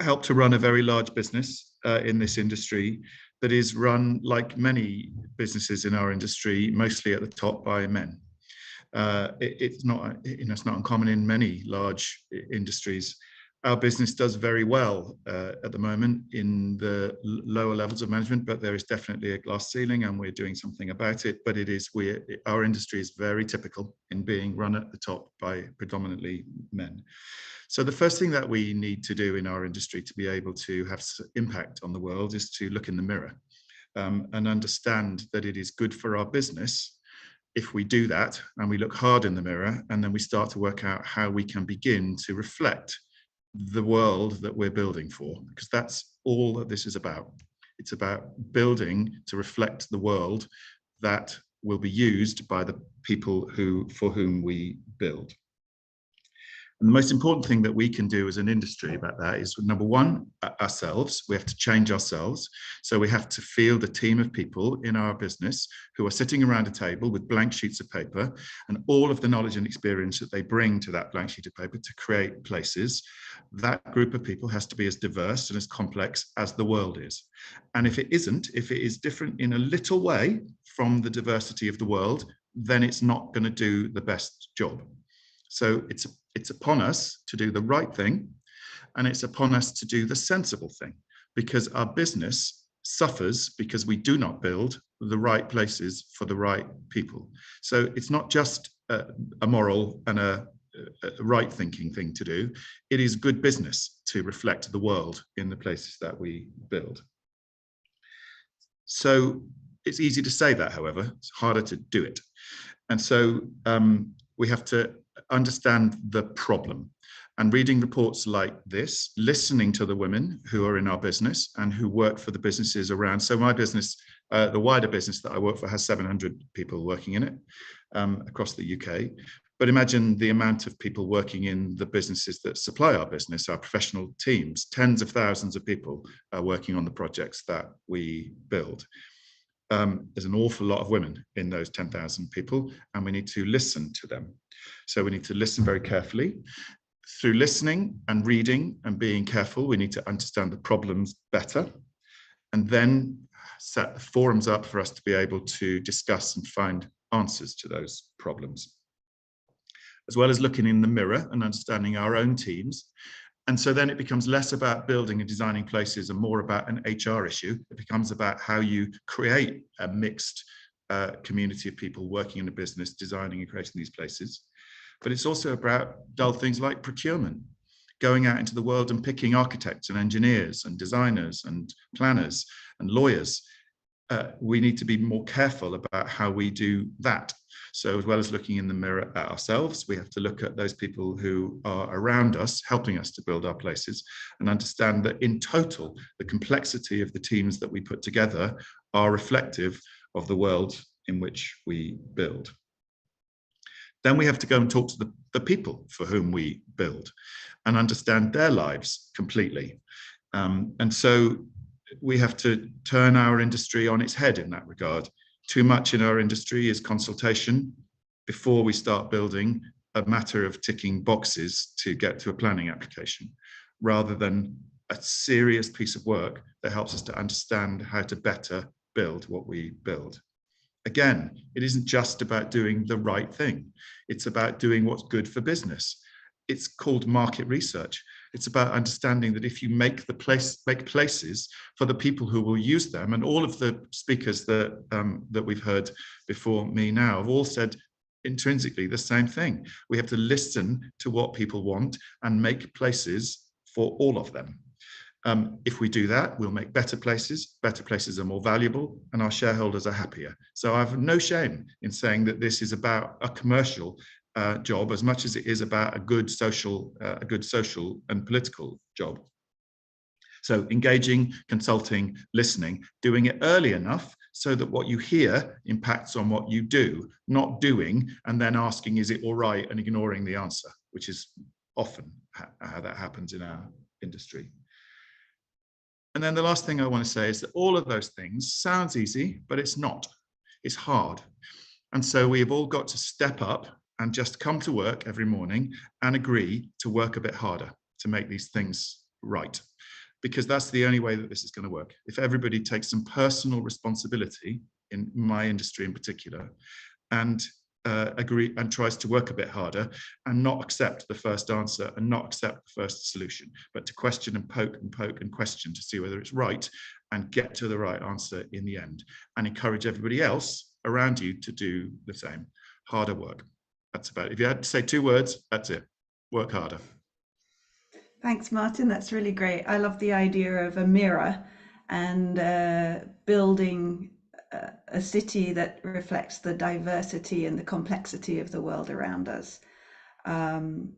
helped to run a very large business in this industry that is run, like many businesses in our industry, mostly at the top by men. It's not, it's not uncommon in many large industries. Our business does very well at the moment in the lower levels of management, but there is definitely a glass ceiling and we're doing something about it. But our industry is very typical in being run at the top by predominantly men. So the first thing that we need to do in our industry to be able to have impact on the world is to look in the mirror and understand that it is good for our business if we do that and we look hard in the mirror and then we start to work out how we can begin to reflect the world that we're building for, because that's all that this is about. It's about building to reflect the world that will be used by the people for whom we build. And the most important thing that we can do as an industry about that is, number one, ourselves. We have to change ourselves. So we have to field a team of people in our business who are sitting around a table with blank sheets of paper and all of the knowledge and experience that they bring to that blank sheet of paper to create places. That group of people has to be as diverse and as complex as the world is. And if it isn't, if it is different in a little way from the diversity of the world, then it's not going to do the best job. So it's upon us to do the right thing, and it's upon us to do the sensible thing, because our business suffers because we do not build the right places for the right people. So it's not just a moral and a right thinking thing to do. It is good business to reflect the world in the places that we build. So it's easy to say that, however, it's harder to do it. And so we have to understand the problem, and reading reports like this, listening to the women who are in our business and who work for the businesses around. So my business, the wider business that I work for, has 700 people working in it across the UK. But imagine the amount of people working in the businesses that supply our business, our professional teams. Tens of thousands of people are working on the projects that we build. There's an awful lot of women in those 10,000 people, and we need to listen to them. So we need to listen very carefully. Through listening and reading and being careful, we need to understand the problems better, and then set forums up for us to be able to discuss and find answers to those problems. As well as looking in the mirror and understanding our own teams, And so then it becomes less about building and designing places and more about an HR issue. It becomes about how you create a mixed community of people working in a business, designing and creating these places. But it's also about dull things like procurement, going out into the world and picking architects and engineers and designers and planners and lawyers. We need to be more careful about how we do that. So as well as looking in the mirror at ourselves, we have to look at those people who are around us, helping us to build our places, and understand that in total, the complexity of the teams that we put together are reflective of the world in which we build. Then we have to go and talk to the people for whom we build and understand their lives completely. And so we have to turn our industry on its head in that regard. Too much in our industry is consultation before we start building, a matter of ticking boxes to get to a planning application, rather than a serious piece of work that helps us to understand how to better build what we build. Again, it isn't just about doing the right thing. It's about doing what's good for business. It's called market research. It's about understanding that if you make places for the people who will use them, and all of the speakers that we've heard before me now have all said intrinsically the same thing. We have to listen to what people want and make places for all of them. If we do that, we'll make better places are more valuable, and our shareholders are happier. So I have no shame in saying that this is about a commercial job as much as it is about a good social and political job. So engaging, consulting, listening, doing it early enough so that what you hear impacts on what you do, not doing and then asking, is it all right, and ignoring the answer, which is often how that happens in our industry. And then the last thing I want to say is that all of those things sounds easy, but it's not. It's hard. And so we've all got to step up and just come to work every morning and agree to work a bit harder to make these things right. Because that's the only way that this is going to work. If everybody takes some personal responsibility, in my industry in particular, and agree and tries to work a bit harder and not accept the first answer and not accept the first solution, but to question and poke and question to see whether it's right and get to the right answer in the end, and encourage everybody else around you to do the same. Harder work. That's about it. If you had to say 2 words, that's it. Work harder. Thanks, Martin. That's really great. I love the idea of a mirror and building a city that reflects the diversity and the complexity of the world around us, and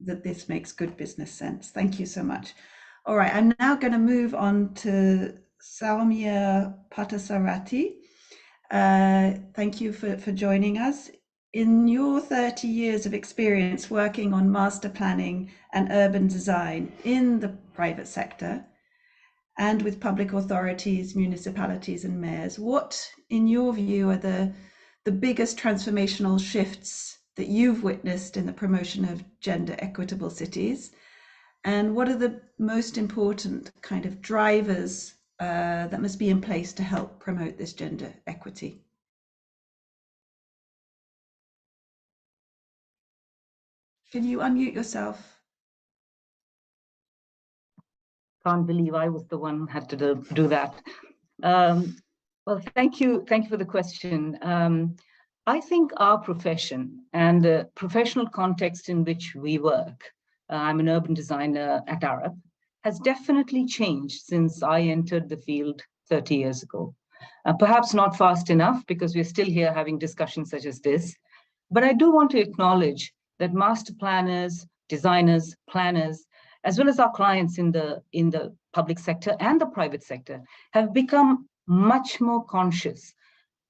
that this makes good business sense. Thank you so much. All right, I'm now going to move on to Saumya Patasarati. Thank you for joining us. In your 30 years of experience working on master planning and urban design in the private sector, and with public authorities, municipalities and mayors, what, in your view, are the biggest transformational shifts that you've witnessed in the promotion of gender equitable cities? And what are the most important kind of drivers that must be in place to help promote this gender equity? Can you unmute yourself? Can't believe I was the one who had to do that. Well, thank you for the question. I think our profession and the professional context in which we work, I'm an urban designer at Arup, has definitely changed since I entered the field 30 years ago. Perhaps not fast enough, because we're still here having discussions such as this, but I do want to acknowledge that master planners, designers, planners, as well as our clients in the public sector and the private sector, have become much more conscious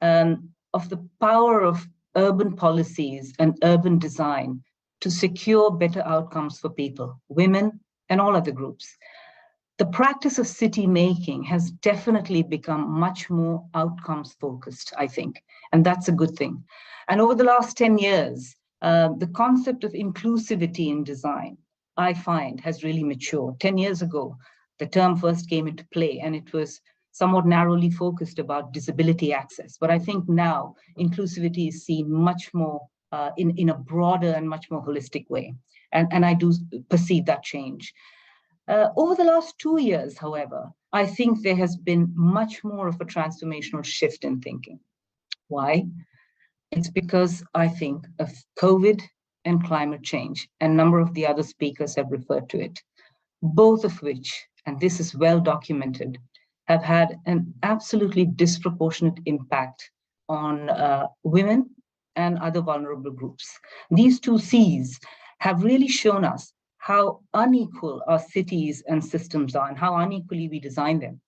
of the power of urban policies and urban design to secure better outcomes for people, women, and all other groups. The practice of city making has definitely become much more outcomes focused, I think, and that's a good thing. And over the last 10 years, the concept of inclusivity in design, I find, has really matured. 10 years ago, the term first came into play, and it was somewhat narrowly focused about disability access. But I think now inclusivity is seen much more in a broader and much more holistic way. And I do perceive that change. Over the last 2 years, however, I think there has been much more of a transformational shift in thinking. Why? It's because I think of COVID and climate change, and a number of the other speakers have referred to it, both of which, and this is well documented, have had an absolutely disproportionate impact on women and other vulnerable groups. These two C's have really shown us how unequal our cities and systems are and how unequally we design them.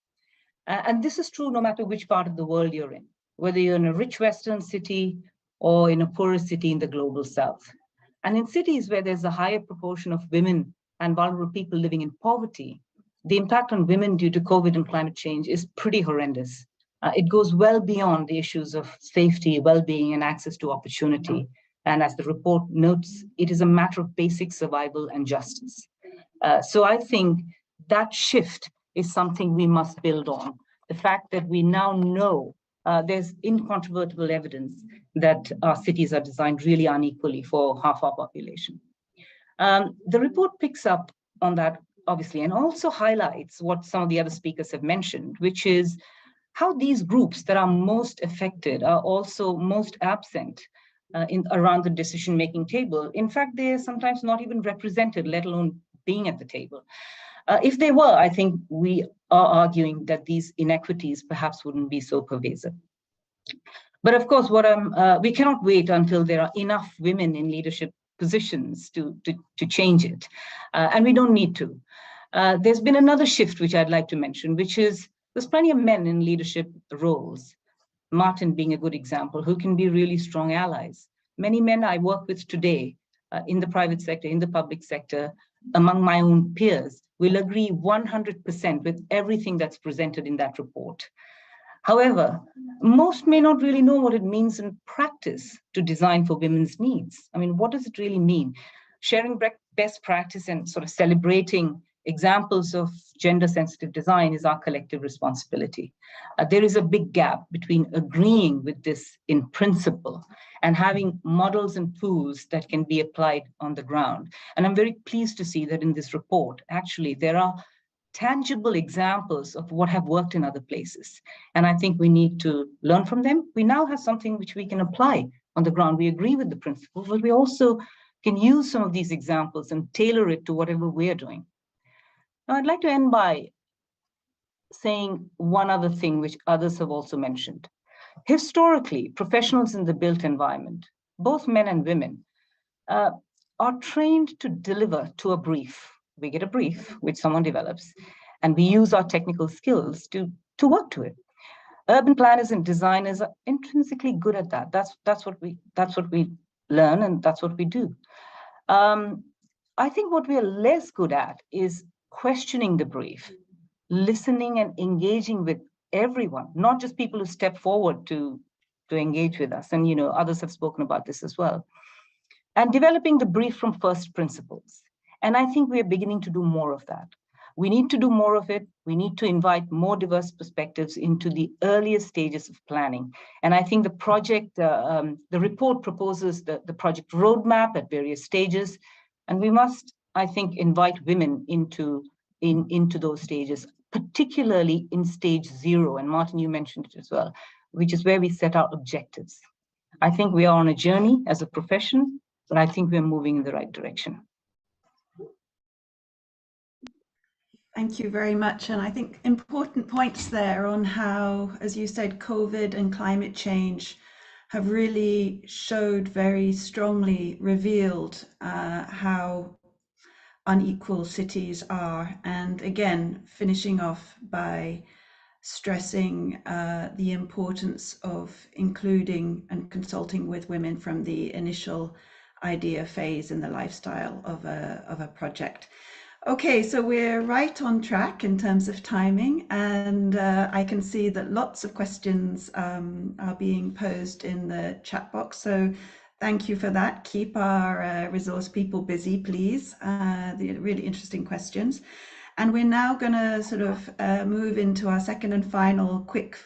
And this is true no matter which part of the world you're in, whether you're in a rich Western city or in a poorer city in the global South. And in cities where there's a higher proportion of women and vulnerable people living in poverty, the impact on women due to COVID and climate change is pretty horrendous. It goes well beyond the issues of safety, well-being, and access to opportunity. And as the report notes, it is a matter of basic survival and justice. So I think that shift is something we must build on. The fact that we now know there's incontrovertible evidence that our cities are designed really unequally for half our population. The report picks up on that, obviously, and also highlights what some of the other speakers have mentioned, which is how these groups that are most affected are also most absent around the decision-making table. In fact, they're sometimes not even represented, let alone being at the table. If they were, I think we are arguing that these inequities perhaps wouldn't be so pervasive. But of course, we cannot wait until there are enough women in leadership positions to change it, and we don't need to. There's been another shift which I'd like to mention, which is there's plenty of men in leadership roles, Martin being a good example, who can be really strong allies. Many men I work with today in the private sector, in the public sector, among my own peers, will agree 100% with everything that's presented in that report. However, most may not really know what it means in practice to design for women's needs. I mean, what does it really mean? Sharing best practice and sort of celebrating examples of gender-sensitive design is our collective responsibility. There is a big gap between agreeing with this in principle and having models and tools that can be applied on the ground. And I'm very pleased to see that in this report, actually, there are tangible examples of what have worked in other places. And I think we need to learn from them. We now have something which we can apply on the ground. We agree with the principle, but we also can use some of these examples and tailor it to whatever we're doing. Now, I'd like to end by saying one other thing, which others have also mentioned. Historically, professionals in the built environment, both men and women, are trained to deliver to a brief. We get a brief, which someone develops, and we use our technical skills to work to it. Urban planners and designers are intrinsically good at that. That's what we learn, and that's what we do. I think what we are less good at is questioning the brief, listening and engaging with everyone, not just people who step forward to engage with us. And others have spoken about this as well. And developing the brief from first principles. And I think we are beginning to do more of that. We need to do more of it. We need to invite more diverse perspectives into the earliest stages of planning. And I think the report proposes the project roadmap at various stages. And we must, I think, invite women into those stages, particularly in stage 0. And Martin, you mentioned it as well, which is where we set our objectives. I think we are on a journey as a profession, but I think we're moving in the right direction. Thank you very much. And I think important points there on how, as you said, COVID and climate change have really showed very strongly, revealed how unequal cities are. And again, finishing off by stressing the importance of including and consulting with women from the initial idea phase in the lifestyle of a project. Okay, so we're right on track in terms of timing, and I can see that lots of questions are being posed in the chat box. So thank you for that. Keep our resource people busy, please. The really interesting questions. And we're now going to sort of move into our second and final quick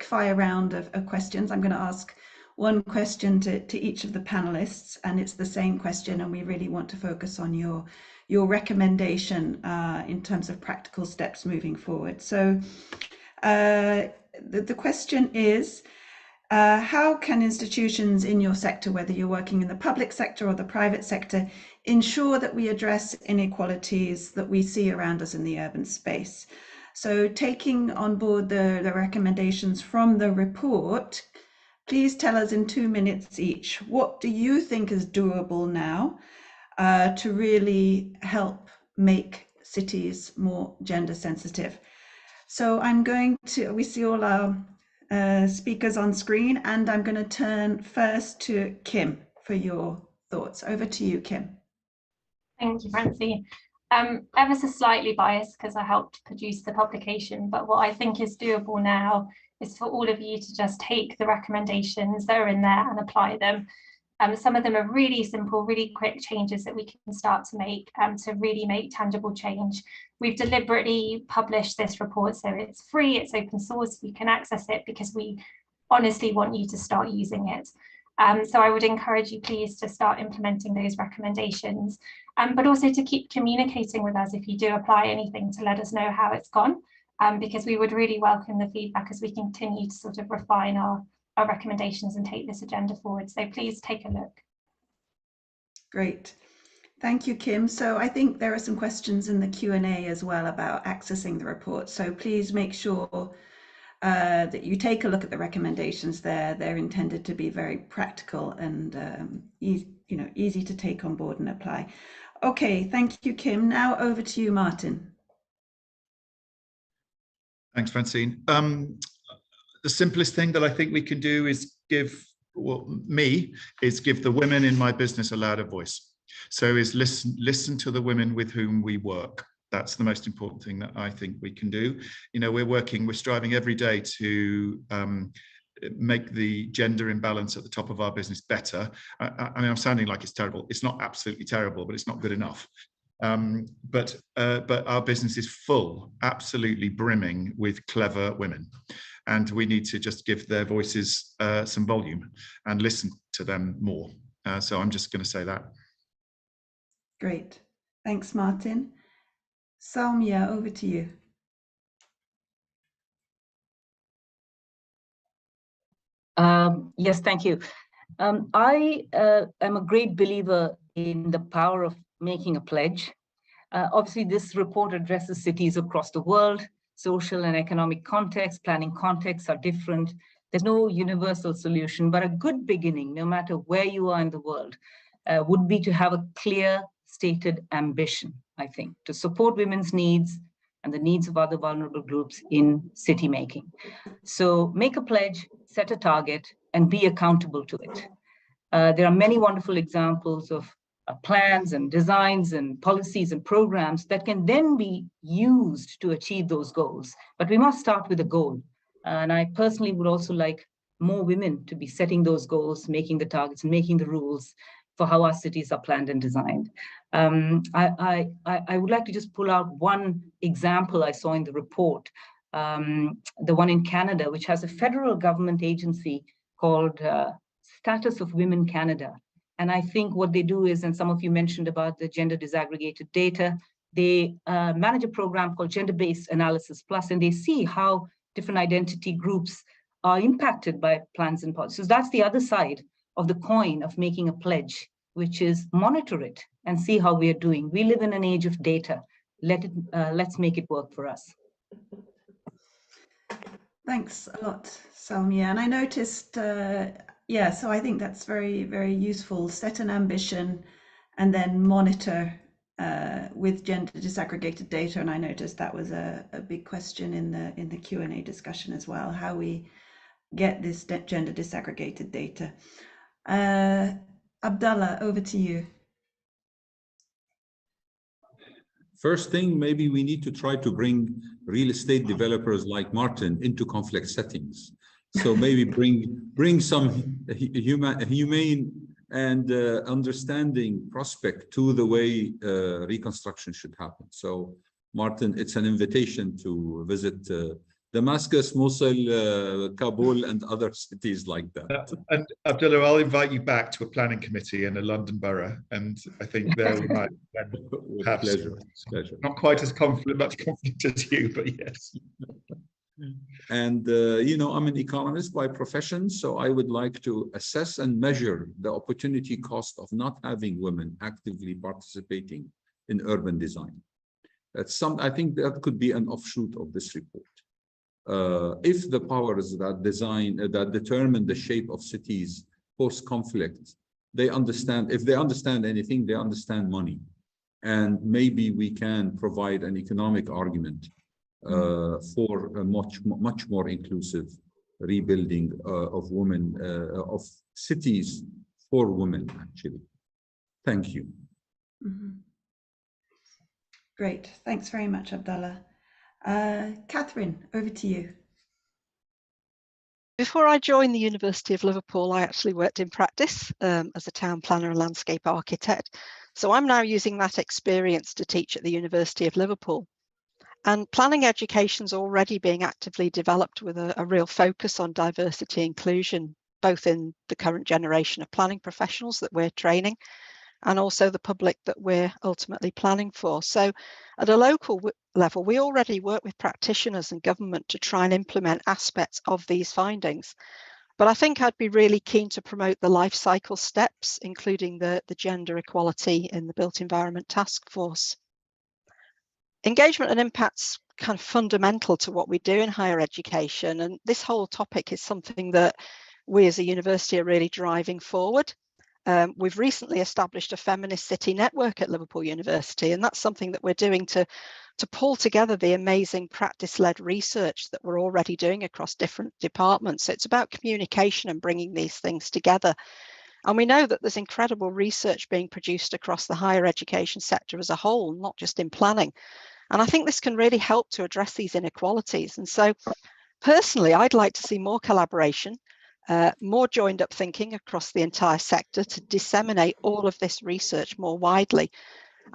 fire round of questions. I'm going to ask one question to each of the panelists, and it's the same question, and we really want to focus on your recommendation in terms of practical steps moving forward. So the question is, how can institutions in your sector, whether you're working in the public sector or the private sector, ensure that we address inequalities that we see around us in the urban space? So taking on board the recommendations from the report, please tell us in 2 minutes each, what do you think is doable now to really help make cities more gender sensitive? So I'm going to, we see all our speakers on screen, and I'm going to turn first to Kim for your thoughts. Over to you, Kim. Thank you, Francine. Ever so slightly biased because I helped produce the publication, but what I think is doable now is for all of you to just take the recommendations that are in there and apply them. Some of them are really simple, really quick changes that we can start to make to really make tangible change. We've deliberately published this report, so it's free, it's open source, you can access it because we honestly want you to start using it. So I would encourage you please to start implementing those recommendations, but also to keep communicating with us if you do apply anything, to let us know how it's gone, because we would really welcome the feedback as we continue to sort of refine our recommendations and take this agenda forward. So please take a look. Great. Thank you, Kim. So I think there are some questions in the Q&A as well about accessing the report. So please make sure that you take a look at the recommendations there. They're intended to be very practical and easy to take on board and apply. Okay, thank you, Kim. Now over to you, Martin. Thanks, Francine. The simplest thing that I think we can do is give the women in my business a louder voice. So is listen to the women with whom we work. That's the most important thing that I think we can do. You know, we're striving every day to make the gender imbalance at the top of our business better. I mean, I'm sounding like it's terrible. It's not absolutely terrible, but it's not good enough. But our business is full, absolutely brimming with clever women. And we need to just give their voices some volume and listen to them more. So I'm just going to say that. Great. Thanks, Martin. Salmia, over to you. Yes, thank you. I am a great believer in the power of making a pledge. Obviously, this report addresses cities across the world. Social and economic context, planning contexts are different. There's no universal solution, but a good beginning, no matter where you are in the world, would be to have a clear stated ambition, I think, to support women's needs and the needs of other vulnerable groups in city making. So make a pledge, set a target, and be accountable to it. There are many wonderful examples of plans and designs and policies and programs that can then be used to achieve those goals. But we must start with a goal. And I personally would also like more women to be setting those goals, making the targets, and making the rules for how our cities are planned and designed. I would like to just pull out one example I saw in the report, the one in Canada, which has a federal government agency called Status of Women Canada. And I think what they do is, and some of you mentioned about the gender disaggregated data, they manage a program called Gender-Based Analysis Plus, and they see how different identity groups are impacted by plans and policies. So that's the other side of the coin of making a pledge, which is monitor it and see how we are doing. We live in an age of data. Let's make it work for us. Thanks a lot, Salmia. And I noticed, yeah, so I think that's very, very useful. Set an ambition and then monitor with gender disaggregated data. And I noticed that was a big question in the Q&A discussion as well, how we get this gender disaggregated data. Abdallah, over to you. First thing, maybe we need to try to bring real estate developers like Martin into conflict settings. So maybe bring some humane and understanding prospect to the way reconstruction should happen. So Martin, it's an invitation to visit the Damascus, Mosul, Kabul, and other cities like that. And Abdullah, I'll invite you back to a planning committee in a London borough, and I think there we might have pleasure. Not quite as much conflict as you, but yes. And I'm an economist by profession, so I would like to assess and measure the opportunity cost of not having women actively participating in urban design. I think that could be an offshoot of this report. If the powers that determine the shape of cities post-conflict, if they understand anything, they understand money. And maybe we can provide an economic argument for a much more inclusive rebuilding of women, of cities for women, actually. Thank you. Mm-hmm. Great. Thanks very much, Abdullah. Catherine, over to you. Before I joined the University of Liverpool, I actually worked in practice as a town planner and landscape architect. So I'm now using that experience to teach at the University of Liverpool. And planning education is already being actively developed with a real focus on diversity inclusion, both in the current generation of planning professionals that we're training and also the public that we're ultimately planning for. So at a local level, we already work with practitioners and government to try and implement aspects of these findings. But I think I'd be really keen to promote the life cycle steps, including the gender equality in the Built Environment Task Force. Engagement and impact's kind of fundamental to what we do in higher education. And this whole topic is something that we as a university are really driving forward. We've recently established a feminist city network at Liverpool University, and that's something that we're doing to pull together the amazing practice-led research that we're already doing across different departments. So it's about communication and bringing these things together. And we know that there's incredible research being produced across the higher education sector as a whole, not just in planning. And I think this can really help to address these inequalities. And so personally, I'd like to see more collaboration, more joined up thinking across the entire sector to disseminate all of this research more widely,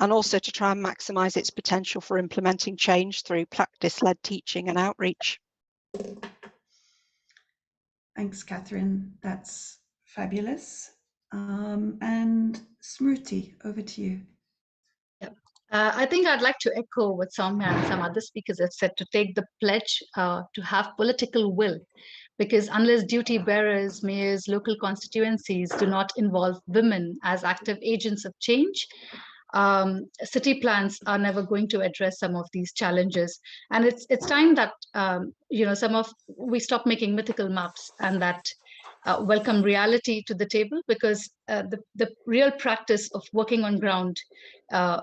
and also to try and maximise its potential for implementing change through practice-led teaching and outreach. Thanks, Catherine. That's fabulous. And Smruti, over to you. I think I'd like to echo what Soumya and some other speakers have said, to take the pledge to have political will, because unless duty bearers, mayors, local constituencies do not involve women as active agents of change, city plans are never going to address some of these challenges. And it's time that we stop making mythical maps and that welcome reality to the table, because the real practice of working on ground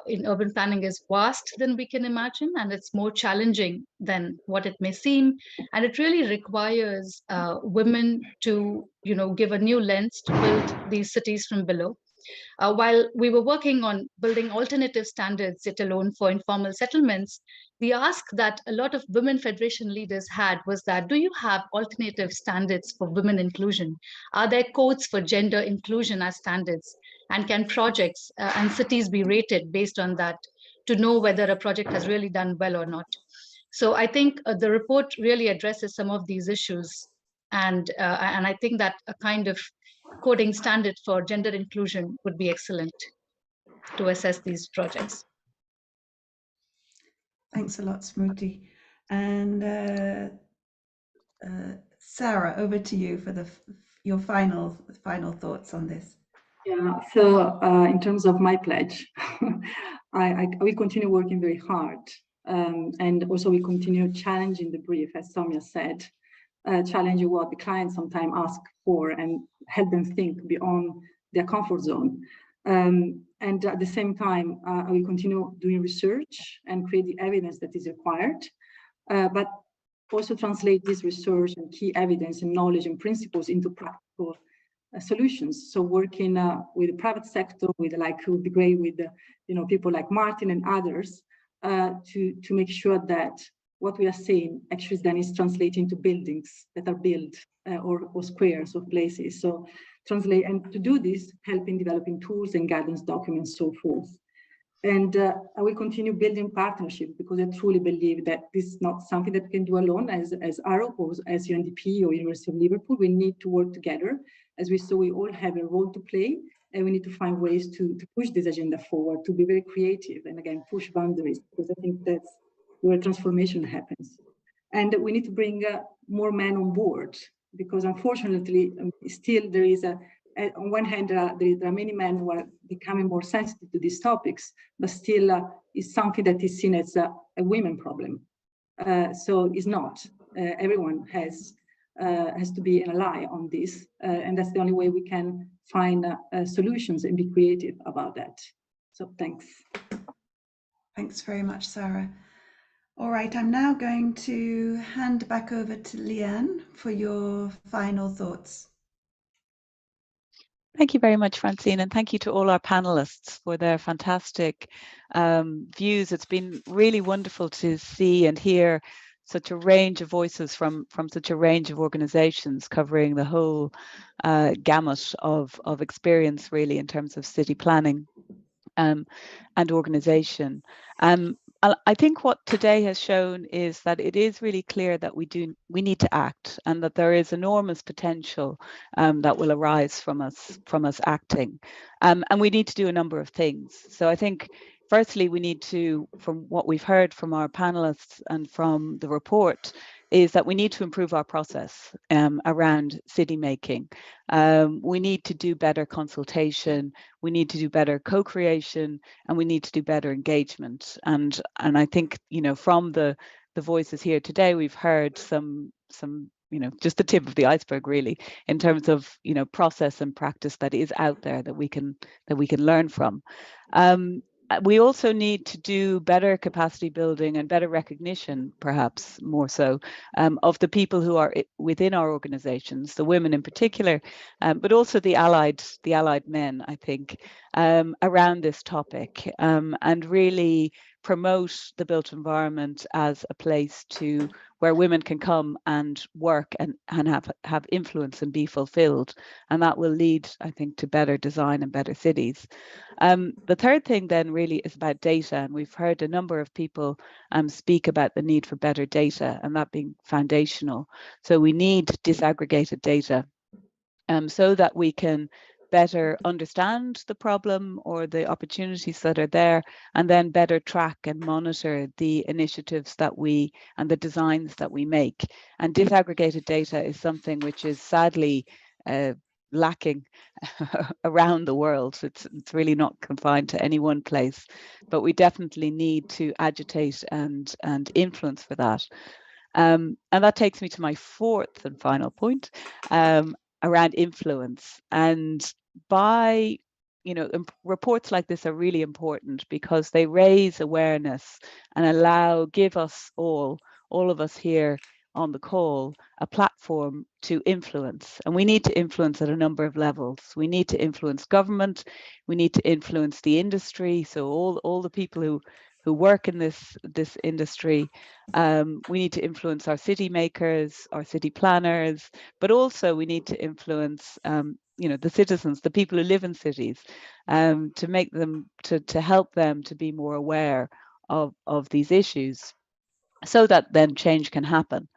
in urban planning is vast than we can imagine, and it's more challenging than what it may seem. And it really requires women to give a new lens to build these cities from below. While we were working on building alternative standards, let alone for informal settlements, the ask that a lot of women federation leaders had was that, do you have alternative standards for women inclusion? Are there codes for gender inclusion as standards? And can projects and cities be rated based on that to know whether a project has really done well or not? So I think the report really addresses some of these issues. And I think that a kind of coding standard for gender inclusion would be excellent to assess these projects. Thanks a lot, Smruti. And Sarah, over to you for your final thoughts on this. Yeah, so in terms of my pledge, we continue working very hard, and also we continue challenging the brief, as Soumya said, challenging what the clients sometimes ask for and help them think beyond their comfort zone. And at the same time, we continue doing research and create the evidence that is required, but also translate this research and key evidence and knowledge and principles into practical solutions. So working with the private sector, it would be great with people like Martin and others to make sure that what we are saying actually then is translating to buildings that are built or squares of places. So translate, and to do this, help in developing tools and guidance documents, so forth. And we continue building partnership because I truly believe that this is not something that we can do alone as ARO or as UNDP or University of Liverpool. We need to work together. As we saw, we all have a role to play, and we need to find ways to push this agenda forward, to be very creative, and again, push boundaries, because I think that's where transformation happens. And we need to bring more men on board, because unfortunately, still there is on one hand, there are many men who are becoming more sensitive to these topics, but still it's something that is seen as a women problem. So it's not. Everyone has to be an ally on this, and that's the only way we can find solutions and be creative about that. So thanks. Thanks very much, Sarah. All right, I'm now going to hand back over to Leanne for your final thoughts. Thank you very much, Francine, and thank you to all our panelists for their fantastic views. It's been really wonderful to see and hear such a range of voices from such a range of organizations covering the whole gamut of experience, really, in terms of city planning and organization. I think what today has shown is that it is really clear that we need to act, and that there is enormous potential that will arise from us acting, and we need to do a number of things. So I think firstly we need to, from what we've heard from our panelists and from the report, is that we need to improve our process around city making. We need to do better consultation, we need to do better co-creation, and we need to do better engagement. And I think, you know, from the voices here today, we've heard some you know, just the tip of the iceberg, really, in terms of, you know, process and practice that is out there that we can learn from. We also need to do better capacity building and better recognition, perhaps more so, of the people who are within our organizations, the women in particular, but also the allied men, I think, around this topic, and really promote the built environment as a place where women can come and work and have influence and be fulfilled. And that will lead, I think, to better design and better cities. The third thing then really is about data, and we've heard a number of people speak about the need for better data, and that being foundational. So we need disaggregated data so that we can better understand the problem or the opportunities that are there, and then better track and monitor the initiatives and the designs that we make. And disaggregated data is something which is sadly lacking around the world. It's really not confined to any one place, but we definitely need to agitate and influence for that. And that takes me to my fourth and final point around influence. And by, you know, reports like this are really important because they raise awareness and give us all of us here on the call, a platform to influence. And we need to influence at a number of levels. We need to influence government, we need to influence the industry, so all the people who work in this industry. We need to influence our city makers, our city planners, but also we need to influence you know, the citizens, the people who live in cities, to make them to help them to be more aware of these issues, so that then change can happen.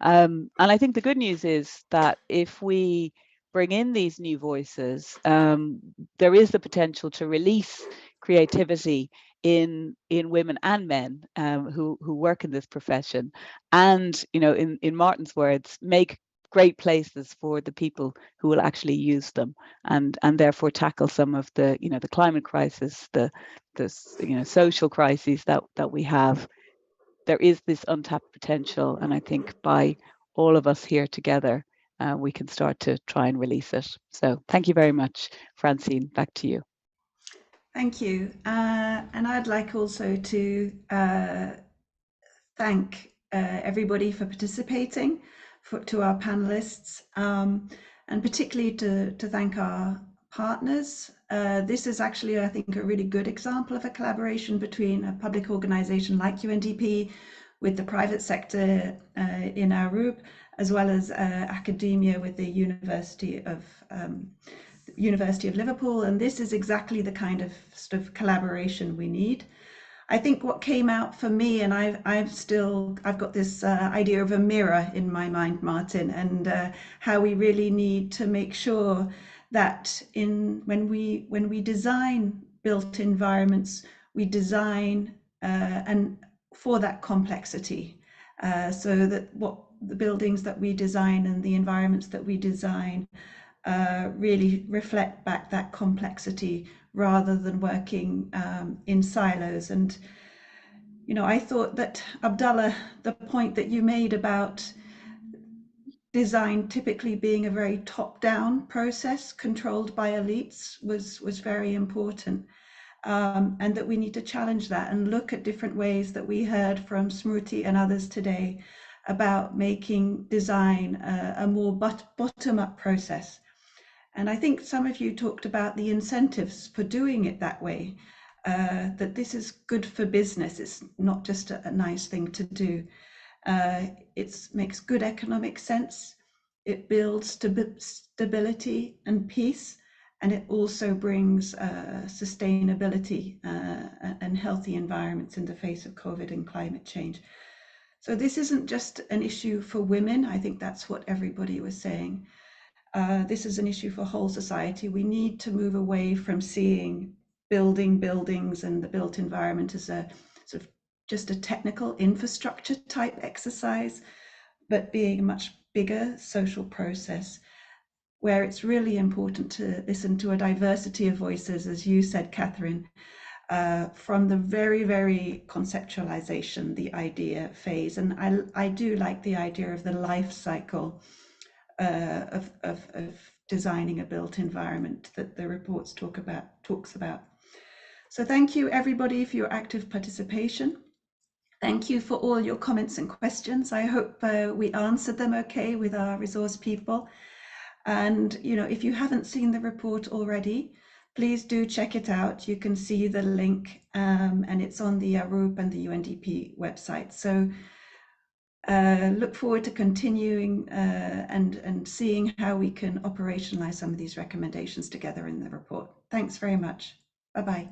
And I think the good news is that if we bring in these new voices, there is the potential to release creativity in women and men who work in this profession, and, you know, in Martin's words, make great places for the people who will actually use them, and therefore tackle some of the, you know, the climate crisis, the you know, social crises that we have. There is this untapped potential, and I think by all of us here together, we can start to try and release it. So thank you very much, Francine. Back to you. Thank you. And I'd like also to thank everybody for participating, to our panelists, and particularly to thank our partners. This is actually, I think, a really good example of a collaboration between a public organization like UNDP with the private sector in our group, as well as academia with the University of University of Liverpool, and this is exactly the kind of sort of collaboration we need. I think what came out for me, and I've got this idea of a mirror in my mind, Martin, and how we really need to make sure that when we design built environments, we design and for that complexity, so that what the buildings that we design and the environments that we design really reflect back that complexity rather than working in silos. And, you know, I thought that, Abdullah, the point that you made about design typically being a very top-down process controlled by elites was very important. And that we need to challenge that and look at different ways that we heard from Smruti and others today about making design a more bottom-up process. And I think some of you talked about the incentives for doing it that way, that this is good for business. It's not just a nice thing to do. It makes good economic sense. It builds stability and peace, and it also brings sustainability and healthy environments in the face of COVID and climate change. So this isn't just an issue for women. I think that's what everybody was saying. This is an issue for whole society. We need to move away from seeing buildings and the built environment as a sort of just a technical infrastructure type exercise, but being a much bigger social process where it's really important to listen to a diversity of voices, as you said, Catherine, from the very, very conceptualization, the idea phase. And I do like the idea of the life cycle of designing a built environment that the reports talks about. So thank you everybody for your active participation. Thank you for all your comments and questions. I hope we answered them okay with our resource people. And, you know, if you haven't seen the report already, please do check it out. You can see the link and it's on the ARUP and the UNDP website. So look forward to continuing and seeing how we can operationalize some of these recommendations together in the report. Thanks very much. Bye-bye.